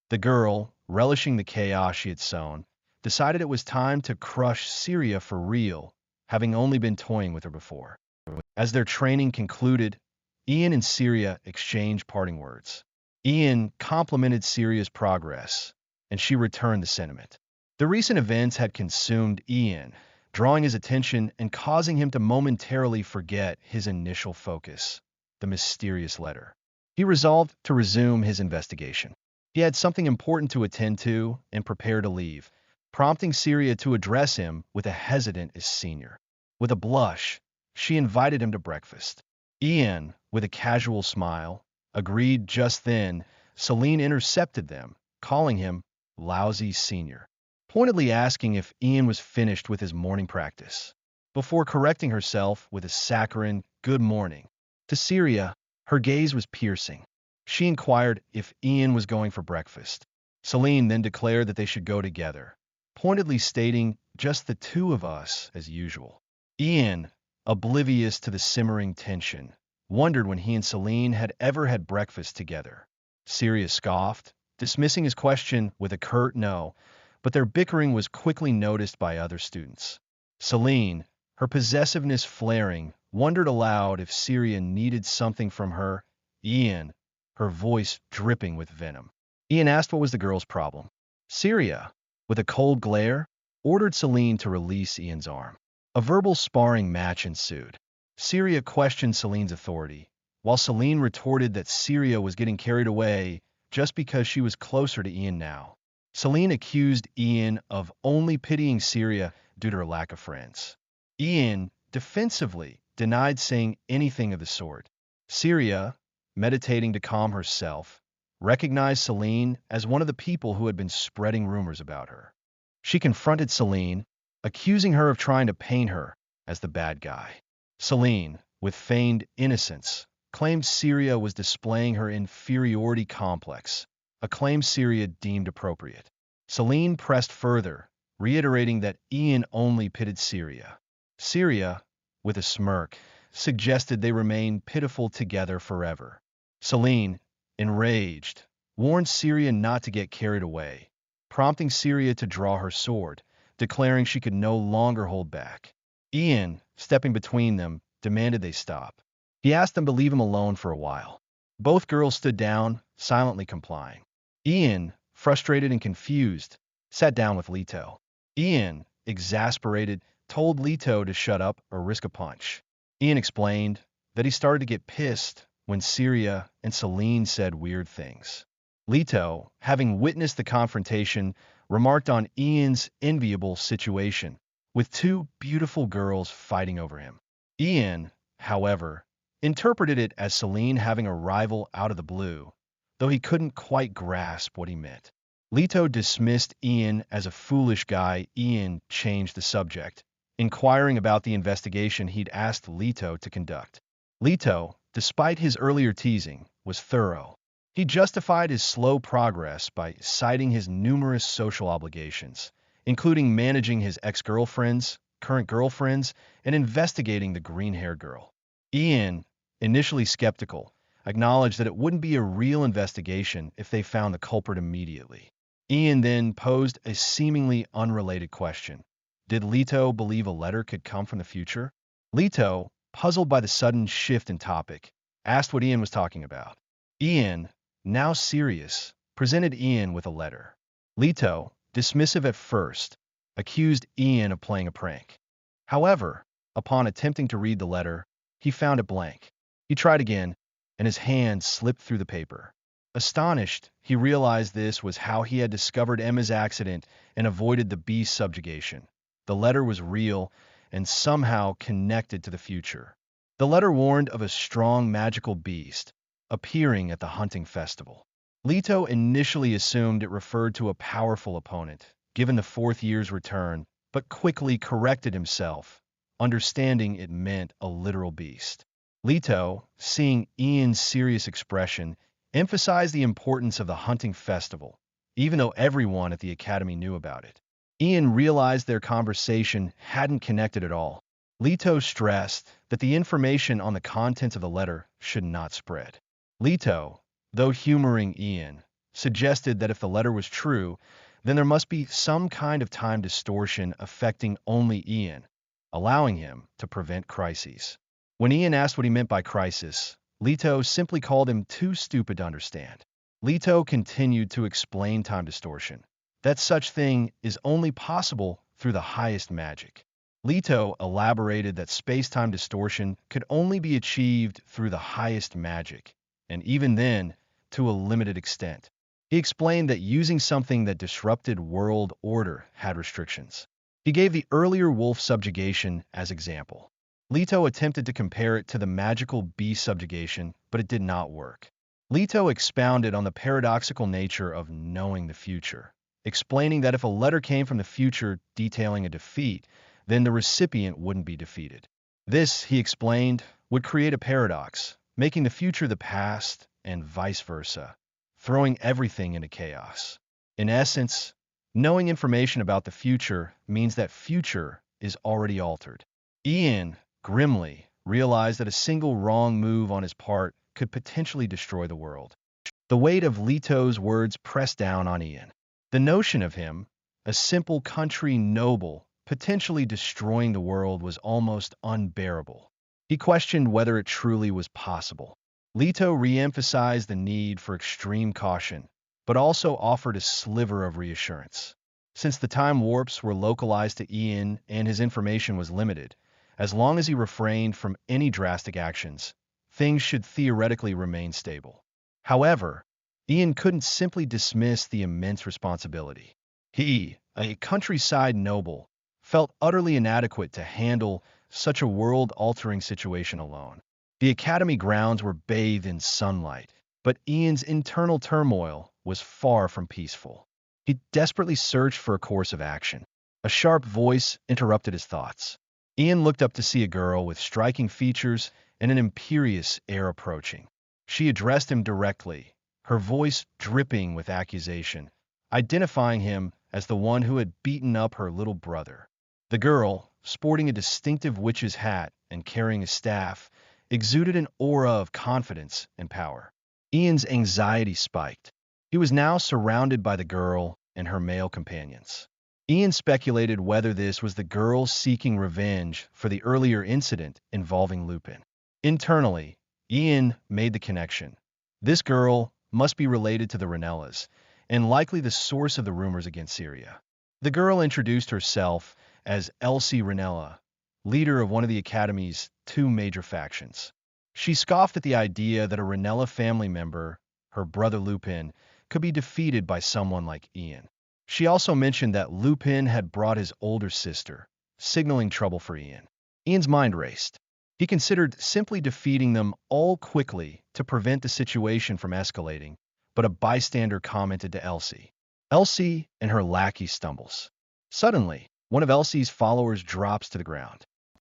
The girl, relishing the chaos she had sown, decided it was time to crush Syria for real, having only been toying with her before. As their training concluded, Ian and Syria exchanged parting words. Ian complimented Syria's progress, and she returned the sentiment. The recent events had consumed Ian, drawing his attention and causing him to momentarily forget his initial focus, the mysterious letter. He resolved to resume his investigation. He had something important to attend to and prepared to leave, prompting Syria to address him with a hesitant as senior. With a blush, she invited him to breakfast. Ian, with a casual smile, agreed. Just then, Celine intercepted them, calling him lousy senior, pointedly asking if Ian was finished with his morning practice, before correcting herself with a saccharine good morning. To Syria, her gaze was piercing. She inquired if Ian was going for breakfast. Celine then declared that they should go together, pointedly stating, just the two of us, as usual. Ian, oblivious to the simmering tension, wondered when he and Celine had ever had breakfast together. Syria scoffed, dismissing his question with a curt no, but their bickering was quickly noticed by other students. Celine, her possessiveness flaring, wondered aloud if Syria needed something from her. Ian, her voice dripping with venom. Ian asked what was the girl's problem. Syria, with a cold glare, ordered Celine to release Ian's arm. A verbal sparring match ensued. Syria questioned Celine's authority, while Celine retorted that Syria was getting carried away just because she was closer to Ian now. Celine accused Ian of only pitying Syria due to her lack of friends. Ian, defensively, denied saying anything of the sort. Syria, meditating to calm herself, recognized Celine as one of the people who had been spreading rumors about her. She confronted Celine, accusing her of trying to paint her as the bad guy. Celine, with feigned innocence, claimed Syria was displaying her inferiority complex, a claim Syria deemed appropriate. Celine pressed further, reiterating that Ian only pitted Syria. Syria, with a smirk, suggested they remain pitiful together forever. Celine, enraged, warned Syria not to get carried away, prompting Syria to draw her sword, declaring she could no longer hold back. Ian, stepping between them, demanded they stop. He asked them to leave him alone for a while. Both girls stood down, silently complying. Ian, frustrated and confused, sat down with Leto. Ian, exasperated, told Leto to shut up or risk a punch. Ian explained that he started to get pissed when Syria and Celine said weird things. Leto, having witnessed the confrontation, remarked on Ian's enviable situation, with two beautiful girls fighting over him. Ian, however, interpreted it as Celine having a rival out of the blue, though he couldn't quite grasp what he meant. Leto dismissed Ian as a foolish guy. Ian changed the subject, inquiring about the investigation he'd asked Leto to conduct. Leto, despite his earlier teasing, was thorough. He justified his slow progress by citing his numerous social obligations, including managing his ex-girlfriends, current girlfriends, and investigating the green-haired girl. Ian, initially skeptical, acknowledged that it wouldn't be a real investigation if they found the culprit immediately. Ian then posed a seemingly unrelated question. Did Leto believe a letter could come from the future? Leto, puzzled by the sudden shift in topic, asked what Ian was talking about. Ian, now serious, presented Ian with a letter. Leto, dismissive at first, accused Ian of playing a prank. However, upon attempting to read the letter, he found it blank. He tried again, and his hand slipped through the paper. Astonished, he realized this was how he had discovered Emma's accident and avoided the beast's subjugation. The letter was real and somehow connected to the future. The letter warned of a strong magical beast appearing at the hunting festival. Leto initially assumed it referred to a powerful opponent, given the fourth year's return, but quickly corrected himself, understanding it meant a literal beast. Leto, seeing Ian's serious expression, emphasized the importance of the hunting festival, even though everyone at the academy knew about it. Ian realized their conversation hadn't connected at all. Leto stressed that the information on the contents of the letter should not spread. Leto, though humoring Ian, suggested that if the letter was true, then there must be some kind of time distortion affecting only Ian, allowing him to prevent crises. When Ian asked what he meant by crisis, Leto simply called him too stupid to understand. Leto continued to explain time distortion, that such thing is only possible through the highest magic. Leto elaborated that space-time distortion could only be achieved through the highest magic, and even then, to a limited extent. He explained that using something that disrupted world order had restrictions. He gave the earlier wolf subjugation as example. Leto attempted to compare it to the magical beast subjugation, but it did not work. Leto expounded on the paradoxical nature of knowing the future, explaining that if a letter came from the future detailing a defeat, then the recipient wouldn't be defeated. This, he explained, would create a paradox, making the future the past and vice versa, throwing everything into chaos. In essence, knowing information about the future means that future is already altered. Ian, grimly, realized that a single wrong move on his part could potentially destroy the world. The weight of Leto's words pressed down on Ian. The notion of him, a simple country noble, potentially destroying the world was almost unbearable. He questioned whether it truly was possible. Leto re-emphasized the need for extreme caution, but also offered a sliver of reassurance. Since the time warps were localized to Ian and his information was limited, as long as he refrained from any drastic actions, things should theoretically remain stable. However, Ian couldn't simply dismiss the immense responsibility. He, a countryside noble, felt utterly inadequate to handle such a world-altering situation alone. The academy grounds were bathed in sunlight, but Ian's internal turmoil was far from peaceful. He desperately searched for a course of action. A sharp voice interrupted his thoughts. Ian looked up to see a girl with striking features and an imperious air approaching. She addressed him directly, her voice dripping with accusation, identifying him as the one who had beaten up her little brother. The girl, sporting a distinctive witch's hat and carrying a staff, exuded an aura of confidence and power. Ian's anxiety spiked. He was now surrounded by the girl and her male companions. Ian speculated whether this was the girl seeking revenge for the earlier incident involving Lupin. Internally, Ian made the connection. This girl must be related to the Ranellas, and likely the source of the rumors against Syria. The girl introduced herself as Elsie Ranella, leader of one of the Academy's two major factions. She scoffed at the idea that a Ranella family member, her brother Lupin, could be defeated by someone like Ian. She also mentioned that Lupin had brought his older sister, signaling trouble for Ian. Ian's mind raced. He considered simply defeating them all quickly to prevent the situation from escalating, but a bystander commented to Elsie. Elsie and her lackey stumbles. Suddenly, one of Elsie's followers drops to the ground.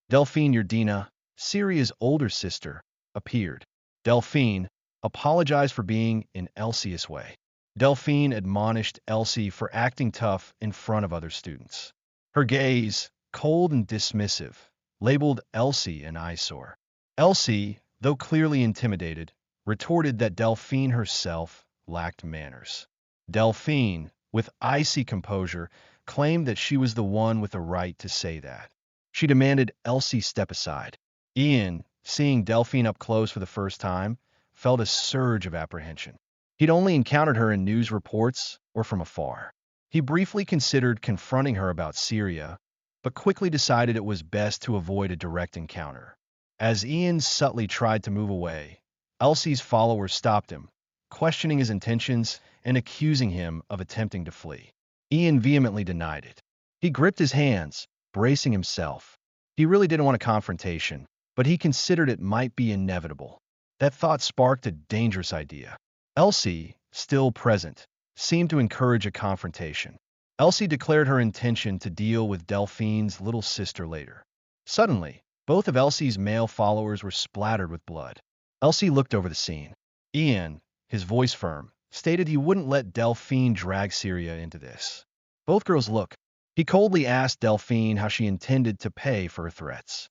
Delphine Yardina, Syria's older sister, appeared. Delphine apologized for being in Elsie's way. Delphine admonished Elsie for acting tough in front of other students. Her gaze, cold and dismissive, labeled Elsie an eyesore. Elsie, though clearly intimidated, retorted that Delphine herself lacked manners. Delphine, with icy composure, claimed that she was the one with the right to say that. She demanded Elsie step aside. Ian, seeing Delphine up close for the first time, felt a surge of apprehension. He'd only encountered her in news reports or from afar. He briefly considered confronting her about Syria, but quickly decided it was best to avoid a direct encounter. As Ian subtly tried to move away, Elsie's followers stopped him, questioning his intentions and accusing him of attempting to flee. Ian vehemently denied it. He gripped his hands, bracing himself. He really didn't want a confrontation, but he considered it might be inevitable. That thought sparked a dangerous idea. Elsie, still present, seemed to encourage a confrontation. Elsie declared her intention to deal with Delphine's little sister later. Suddenly, both of Elsie's male followers were splattered with blood. Elsie looked over the scene. Ian, his voice firm, stated he wouldn't let Delphine drag Syria into this. Both girls looked. He coldly asked Delphine how she intended to pay for her threats.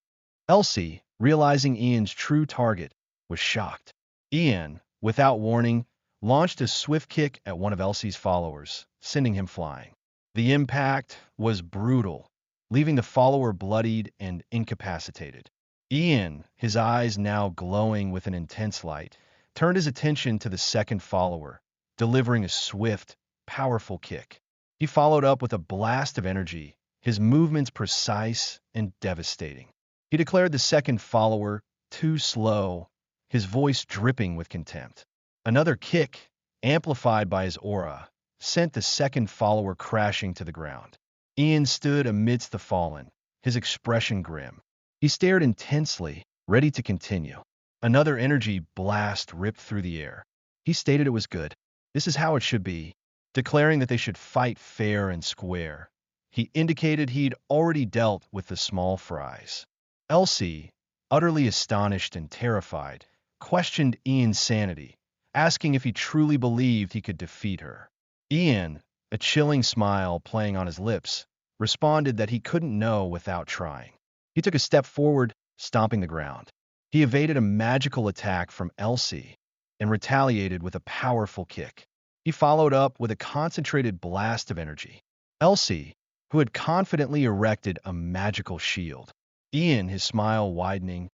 Elsie, realizing Ian's true target, was shocked. Ian, without warning, launched a swift kick at one of Elsie's followers, sending him flying. The impact was brutal, leaving the follower bloodied and incapacitated. Ian, his eyes now glowing with an intense light, turned his attention to the second follower, delivering a swift, powerful kick. He followed up with a blast of energy, his movements precise and devastating. He declared the second follower too slow, his voice dripping with contempt. Another kick, amplified by his aura, sent the second follower crashing to the ground. Ian stood amidst the fallen, his expression grim. He stared intensely, ready to continue. Another energy blast ripped through the air. He stated it was good. This is how it should be, declaring that they should fight fair and square. He indicated he'd already dealt with the small fries. Elsie, utterly astonished and terrified, questioned Ian's sanity, asking if he truly believed he could defeat her. Ian, a chilling smile playing on his lips, responded that he couldn't know without trying. He took a step forward, stomping the ground. He evaded a magical attack from Elsie and retaliated with a powerful kick. He followed up with a concentrated blast of energy. Elsie, who had confidently erected a magical shield. Ian, his smile widening,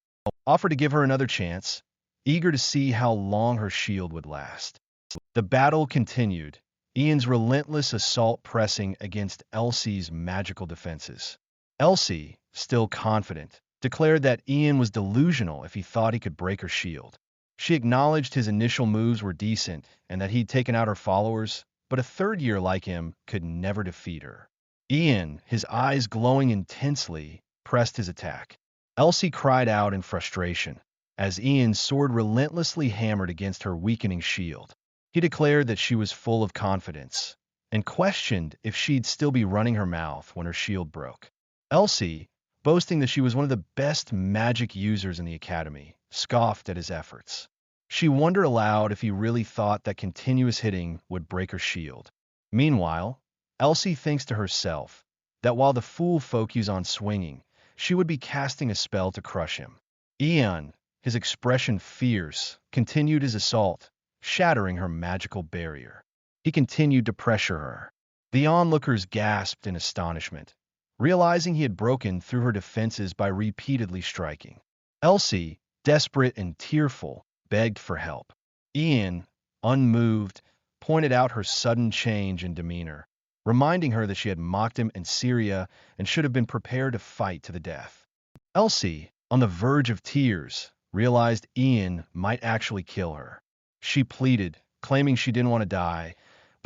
offered to give her another chance, eager to see how long her shield would last. The battle continued, Ian's relentless assault pressing against Elsie's magical defenses. Elsie, still confident, declared that Ian was delusional if he thought he could break her shield. She acknowledged his initial moves were decent and that he'd taken out her followers, but a third year like him could never defeat her. Ian, his eyes glowing intensely, pressed his attack. Elsie cried out in frustration as Ian's sword relentlessly hammered against her weakening shield. He declared that she was full of confidence and questioned if she'd still be running her mouth when her shield broke. Elsie, boasting that she was one of the best magic users in the academy, scoffed at his efforts. She wondered aloud if he really thought that continuous hitting would break her shield. Meanwhile, Elsie thinks to herself that while the fool focuses on swinging, she would be casting a spell to crush him. Ian, his expression fierce, continued his assault, shattering her magical barrier. He continued to pressure her. The onlookers gasped in astonishment, realizing he had broken through her defenses by repeatedly striking. Elsie, desperate and tearful, begged for help. Ian, unmoved, pointed out her sudden change in demeanor, reminding her that she had mocked him in Syria and should have been prepared to fight to the death. Elsie, on the verge of tears, realized Ian might actually kill her. She pleaded, claiming she didn't want to die,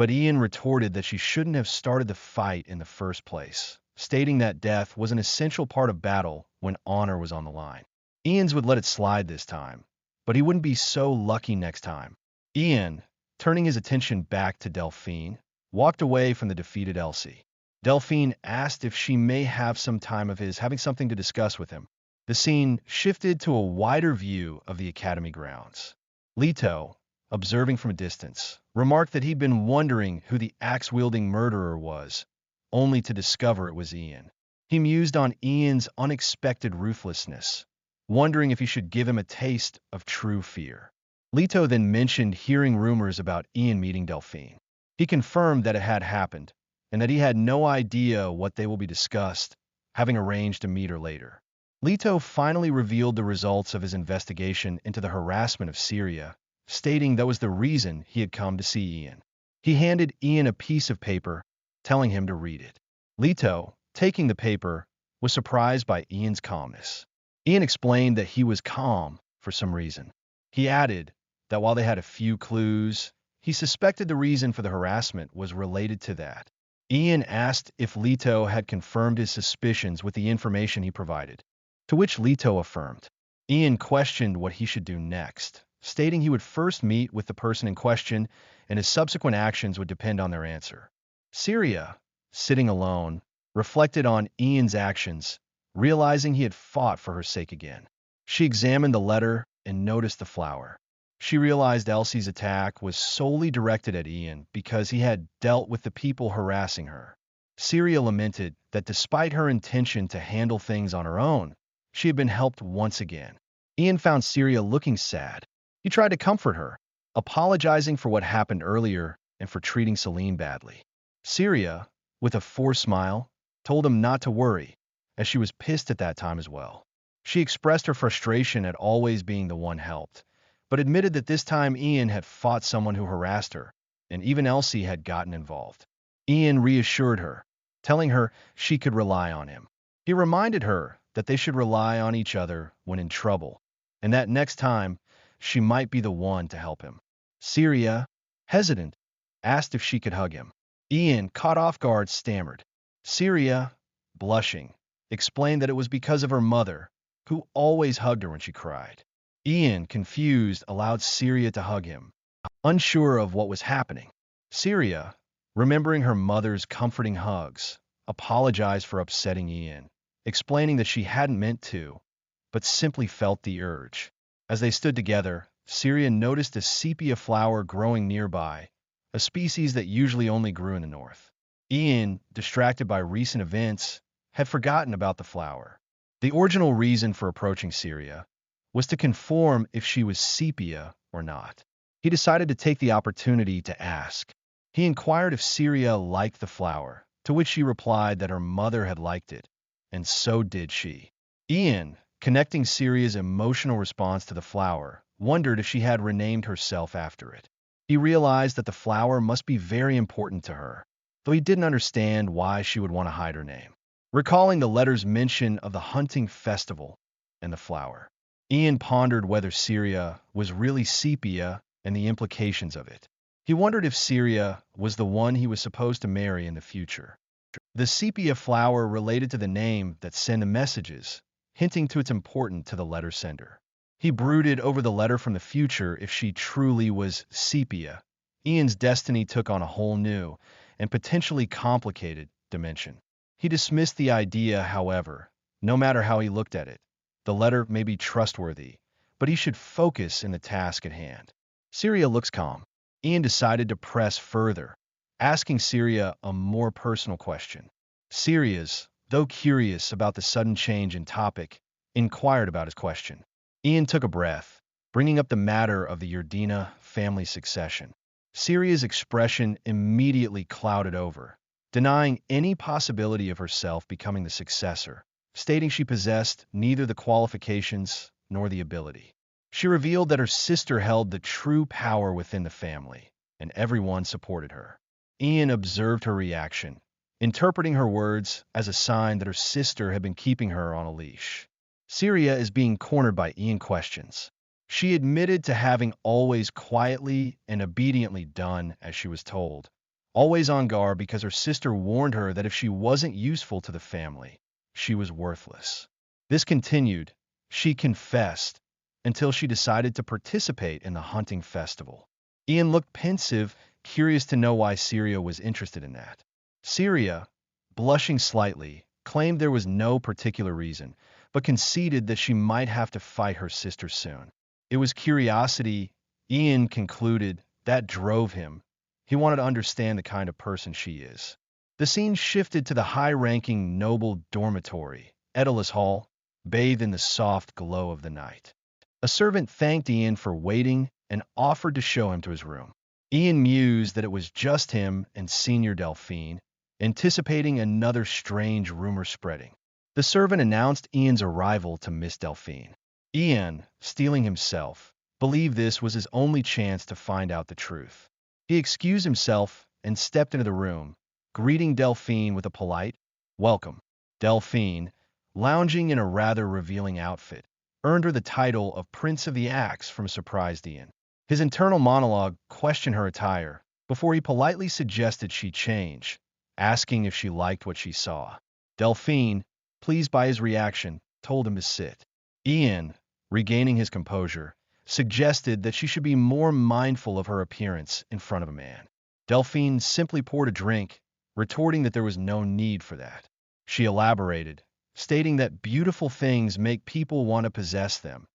but Ian retorted that she shouldn't have started the fight in the first place, stating that death was an essential part of battle when honor was on the line. Ian's would let it slide this time, but he wouldn't be so lucky next time. Ian, turning his attention back to Delphine, walked away from the defeated Elsie. Delphine asked if she may have some time of his having something to discuss with him. The scene shifted to a wider view of the academy grounds. Leto, observing from a distance, remarked that he'd been wondering who the axe-wielding murderer was, only to discover it was Ian. He mused on Ian's unexpected ruthlessness, wondering if he should give him a taste of true fear. Leto then mentioned hearing rumors about Ian meeting Delphine. He confirmed that it had happened, and that he had no idea what they will be discussed, having arranged to meet her later. Leto finally revealed the results of his investigation into the harassment of Syria, stating that was the reason he had come to see Ian. He handed Ian a piece of paper, telling him to read it. Leto, taking the paper, was surprised by Ian's calmness. Ian explained that he was calm for some reason. He added that while they had a few clues, he suspected the reason for the harassment was related to that. Ian asked if Leto had confirmed his suspicions with the information he provided, to which Leto affirmed. Ian questioned what he should do next, stating he would first meet with the person in question and his subsequent actions would depend on their answer. Syria, sitting alone, reflected on Ian's actions, realizing he had fought for her sake again. She examined the letter and noticed the flower. She realized Elsie's attack was solely directed at Ian because he had dealt with the people harassing her. Syria lamented that despite her intention to handle things on her own, she had been helped once again. Ian found Syria looking sad. He tried to comfort her, apologizing for what happened earlier and for treating Celine badly. Syria, with a forced smile, told him not to worry, as she was pissed at that time as well. She expressed her frustration at always being the one helped, but admitted that this time Ian had fought someone who harassed her, and even Elsie had gotten involved. Ian reassured her, telling her she could rely on him. He reminded her that they should rely on each other when in trouble, and that next time she might be the one to help him. Syria, hesitant, asked if she could hug him. Ian, caught off guard, stammered. Syria, blushing, explained that it was because of her mother, who always hugged her when she cried. Ian, confused, allowed Syria to hug him, unsure of what was happening. Syria, remembering her mother's comforting hugs, apologized for upsetting Ian, explaining that she hadn't meant to, but simply felt the urge. As they stood together, Syria noticed a sepia flower growing nearby, a species that usually only grew in the north. Ian, distracted by recent events, had forgotten about the flower. The original reason for approaching Syria was to confirm if she was sepia or not. He decided to take the opportunity to ask. He inquired if Syria liked the flower, to which she replied that her mother had liked it, and so did she. Ian, connecting Syria's emotional response to the flower, wondered if she had renamed herself after it. He realized that the flower must be very important to her, though he didn't understand why she would want to hide her name. Recalling the letter's mention of the hunting festival and the flower, Ian pondered whether Syria was really sepia and the implications of it. He wondered if Syria was the one he was supposed to marry in the future. The sepia flower related to the name that sent the messages, hinting to its importance to the letter sender. He brooded over the letter from the future if she truly was sepia. Ian's destiny took on a whole new and potentially complicated dimension. He dismissed the idea, however, no matter how he looked at it. The letter may be trustworthy, but he should focus in the task at hand. Syria looks calm. Ian decided to press further, asking Syria a more personal question. Syria's, though curious about the sudden change in topic, inquired about his question. Ian took a breath, bringing up the matter of the Yerdina family succession. Syria's expression immediately clouded over, denying any possibility of herself becoming the successor, stating she possessed neither the qualifications nor the ability. She revealed that her sister held the true power within the family, and everyone supported her. Ian observed her reaction, interpreting her words as a sign that her sister had been keeping her on a leash. Syria is being cornered by Ian questions. She admitted to having always quietly and obediently done as she was told, always on guard because her sister warned her that if she wasn't useful to the family, she was worthless. This continued, she confessed, until she decided to participate in the hunting festival. Ian looked pensive, curious to know why Syria was interested in that. Syria, blushing slightly, claimed there was no particular reason, but conceded that she might have to fight her sister soon. It was curiosity, Ian concluded, that drove him. He wanted to understand the kind of person she is. The scene shifted to the high-ranking noble dormitory, Edulus Hall, bathed in the soft glow of the night. A servant thanked Ian for waiting and offered to show him to his room. Ian mused that it was just him and Senior Delphine, anticipating another strange rumor spreading. The servant announced Ian's arrival to Miss Delphine. Ian, steeling himself, believed this was his only chance to find out the truth. He excused himself and stepped into the room, greeting Delphine with a polite, "Welcome." Delphine, lounging in a rather revealing outfit, earned her the title of Prince of the Axe from a surprised Ian. His internal monologue questioned her attire before he politely suggested she change, asking if she liked what she saw. Delphine, pleased by his reaction, told him to sit. Ian, regaining his composure, suggested that she should be more mindful of her appearance in front of a man. Delphine simply poured a drink, retorting that there was no need for that. She elaborated, stating that beautiful things make people want to possess them,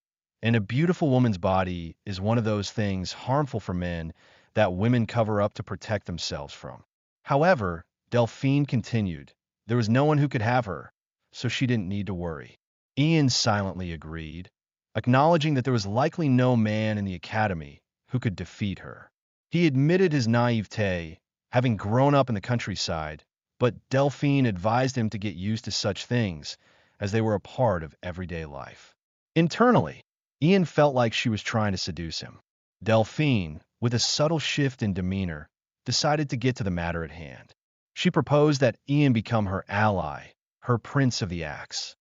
and a beautiful woman's body is one of those things harmful for men that women cover up to protect themselves from. However, Delphine continued, there was no one who could have her, so she didn't need to worry. Ian silently agreed, acknowledging that there was likely no man in the academy who could defeat her. He admitted his naivete, having grown up in the countryside, but Delphine advised him to get used to such things, as they were a part of everyday life. Internally, Ian felt like she was trying to seduce him. Delphine, with a subtle shift in demeanor, decided to get to the matter at hand. She proposed that Ian become her ally, her Prince of the Axe.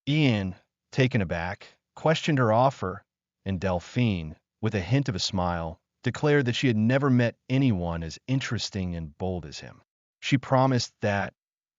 Ian, taken aback, questioned her offer, and Delphine, with a hint of a smile, declared that she had never met anyone as interesting and bold as him. She promised that,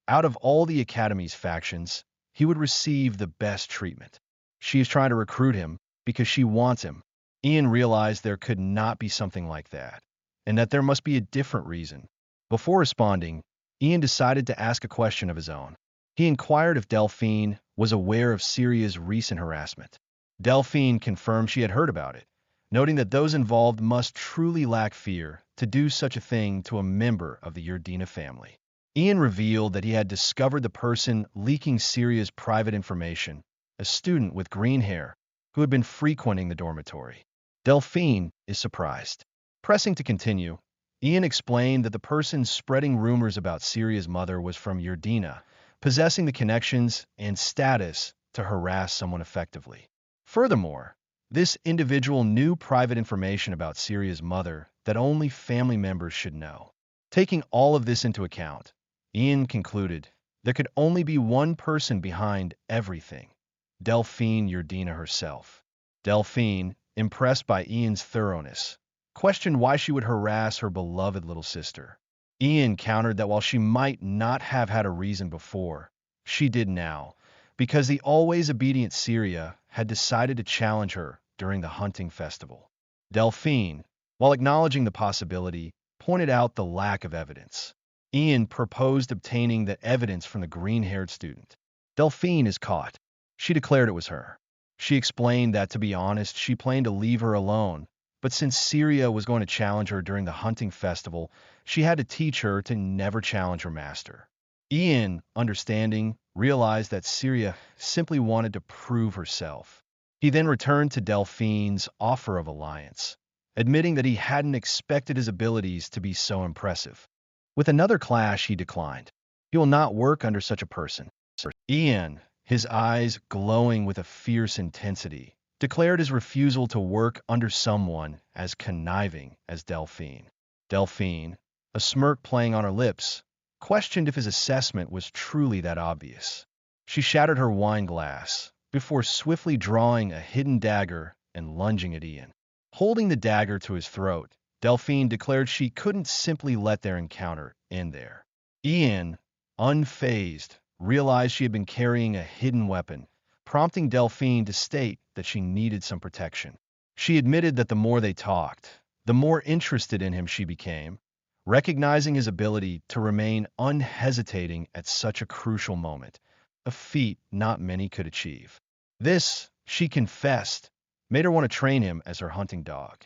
out of all the Academy's factions, he would receive the best treatment. She is trying to recruit him because she wants him. Ian realized there could not be something like that, and that there must be a different reason. Before responding, Ian decided to ask a question of his own. He inquired if Delphine was aware of Syria's recent harassment. Delphine confirmed she had heard about it, noting that those involved must truly lack fear to do such a thing to a member of the Yerdina family. Ian revealed that he had discovered the person leaking Syria's private information, a student with green hair who had been frequenting the dormitory. Delphine is surprised. Pressing to continue, Ian explained that the person spreading rumors about Syria's mother was from Yerdina, possessing the connections and status to harass someone effectively. Furthermore, this individual knew private information about Syria's mother that only family members should know. Taking all of this into account, Ian concluded there could only be one person behind everything, Delphine Yerdina herself. Delphine, impressed by Ian's thoroughness, questioned why she would harass her beloved little sister. Ian countered that while she might not have had a reason before, she did now, because the always obedient Syria had decided to challenge her during the hunting festival. Delphine, while acknowledging the possibility, pointed out the lack of evidence. Ian proposed obtaining the evidence from the green-haired student. Delphine is caught. She declared it was her. She explained that, to be honest, she planned to leave her alone, but since Syria was going to challenge her during the hunting festival, she had to teach her to never challenge her master. Ian, understanding, realized that Syria simply wanted to prove herself. He then returned to Delphine's offer of alliance, admitting that he hadn't expected his abilities to be so impressive. With another clash, he declined. He will not work under such a person. Ian, his eyes glowing with a fierce intensity, declared his refusal to work under someone as conniving as Delphine. Delphine, a smirk playing on her lips, questioned if his assessment was truly that obvious. She shattered her wine glass before swiftly drawing a hidden dagger and lunging at Ian. Holding the dagger to his throat, Delphine declared she couldn't simply let their encounter end there. Ian, unfazed, realized she had been carrying a hidden weapon, prompting Delphine to state that she needed some protection. She admitted that the more they talked, the more interested in him she became, recognizing his ability to remain unhesitating at such a crucial moment, a feat not many could achieve. This, she confessed, made her want to train him as her hunting dog.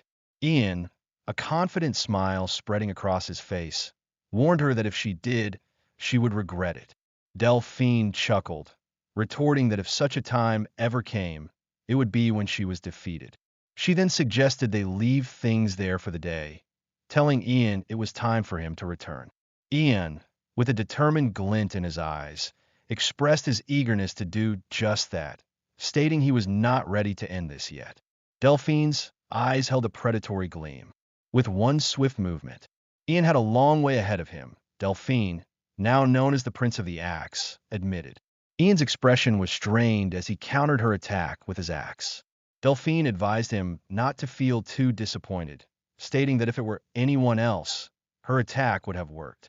Ian, a confident smile spreading across his face, warned her that if she did, she would regret it. Delphine chuckled, retorting that if such a time ever came, it would be when she was defeated. She then suggested they leave things there for the day, telling Ian it was time for him to return. Ian, with a determined glint in his eyes, expressed his eagerness to do just that, stating he was not ready to end this yet. Delphine's eyes held a predatory gleam. With one swift movement, Ian had a long way ahead of him. Delphine, now known as the Prince of the Axe, admitted. Ian's expression was strained as he countered her attack with his axe. Delphine advised him not to feel too disappointed, stating that if it were anyone else, her attack would have worked.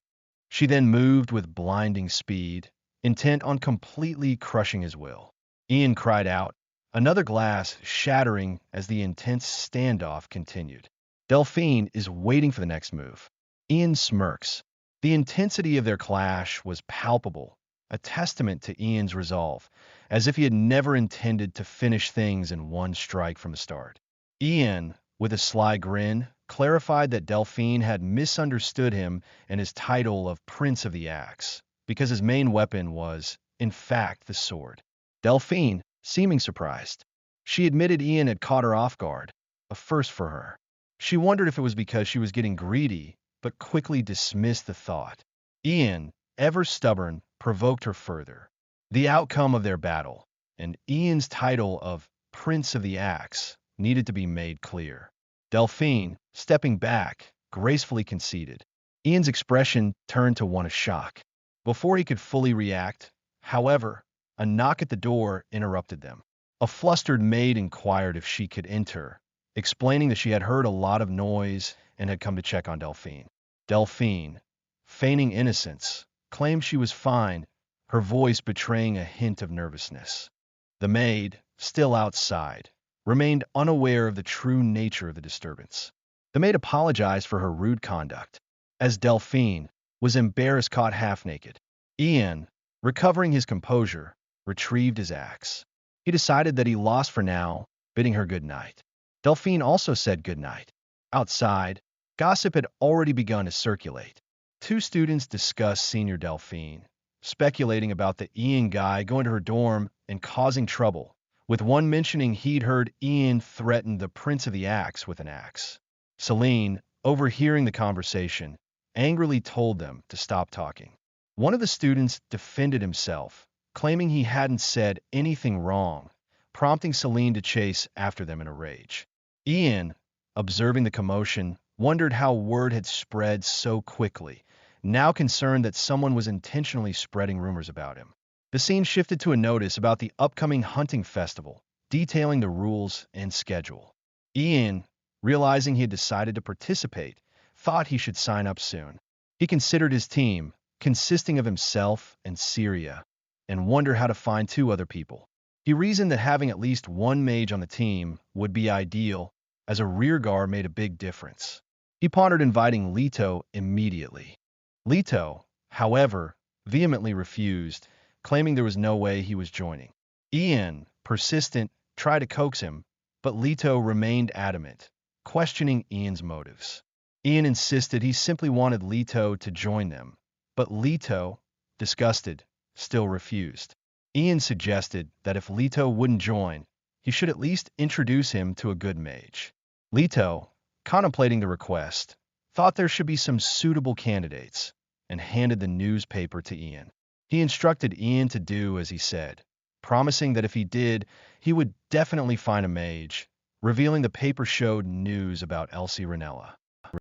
She then moved with blinding speed, intent on completely crushing his will. Ian cried out, another glass shattering as the intense standoff continued. Delphine is waiting for the next move. Ian smirks. The intensity of their clash was palpable, a testament to Ian's resolve, as if he had never intended to finish things in one strike from the start. Ian, with a sly grin, clarified that Delphine had misunderstood him and his title of Prince of the Axe, because his main weapon was, in fact, the sword. Delphine, seeming surprised. She admitted Ian had caught her off guard, a first for her. She wondered if it was because she was getting greedy, but quickly dismissed the thought. Ian, ever stubborn, provoked her further. The outcome of their battle, and Ian's title of Prince of the Axe, needed to be made clear. Delphine, stepping back, gracefully conceded. Ian's expression turned to one of shock. Before he could fully react, however, a knock at the door interrupted them. A flustered maid inquired if she could enter, explaining that she had heard a lot of noise and had come to check on Delphine. Delphine, feigning innocence, claimed she was fine, her voice betraying a hint of nervousness. The maid, still outside, remained unaware of the true nature of the disturbance. The maid apologized for her rude conduct, as Delphine was embarrassed caught half-naked. Ian, recovering his composure, retrieved his axe. He decided that he lost for now, bidding her good night. Delphine also said good night. Outside, gossip had already begun to circulate. Two students discussed senior Delphine, speculating about the Ian guy going to her dorm and causing trouble, with one mentioning he'd heard Ian threaten the Prince of the Axe with an axe. Celine, overhearing the conversation, angrily told them to stop talking. One of the students defended himself, claiming he hadn't said anything wrong, prompting Celine to chase after them in a rage. Ian, observing the commotion, wondered how word had spread so quickly, now concerned that someone was intentionally spreading rumors about him. The scene shifted to a notice about the upcoming hunting festival, detailing the rules and schedule. Ian, realizing he had decided to participate, thought he should sign up soon. He considered his team, consisting of himself and Syria, and wondered how to find two other people. He reasoned that having at least one mage on the team would be ideal, as a rearguard made a big difference. He pondered inviting Leto immediately. Leto, however, vehemently refused, claiming there was no way he was joining. Ian, persistent, tried to coax him, but Leto remained adamant, questioning Ian's motives. Ian insisted he simply wanted Leto to join them, but Leto, disgusted, still refused. Ian suggested that if Leto wouldn't join, he should at least introduce him to a good mage. Leto, contemplating the request, thought there should be some suitable candidates, and handed the newspaper to Ian. He instructed Ian to do as he said, promising that if he did, he would definitely find a mage, revealing the paper showed news about Elsie Ranella.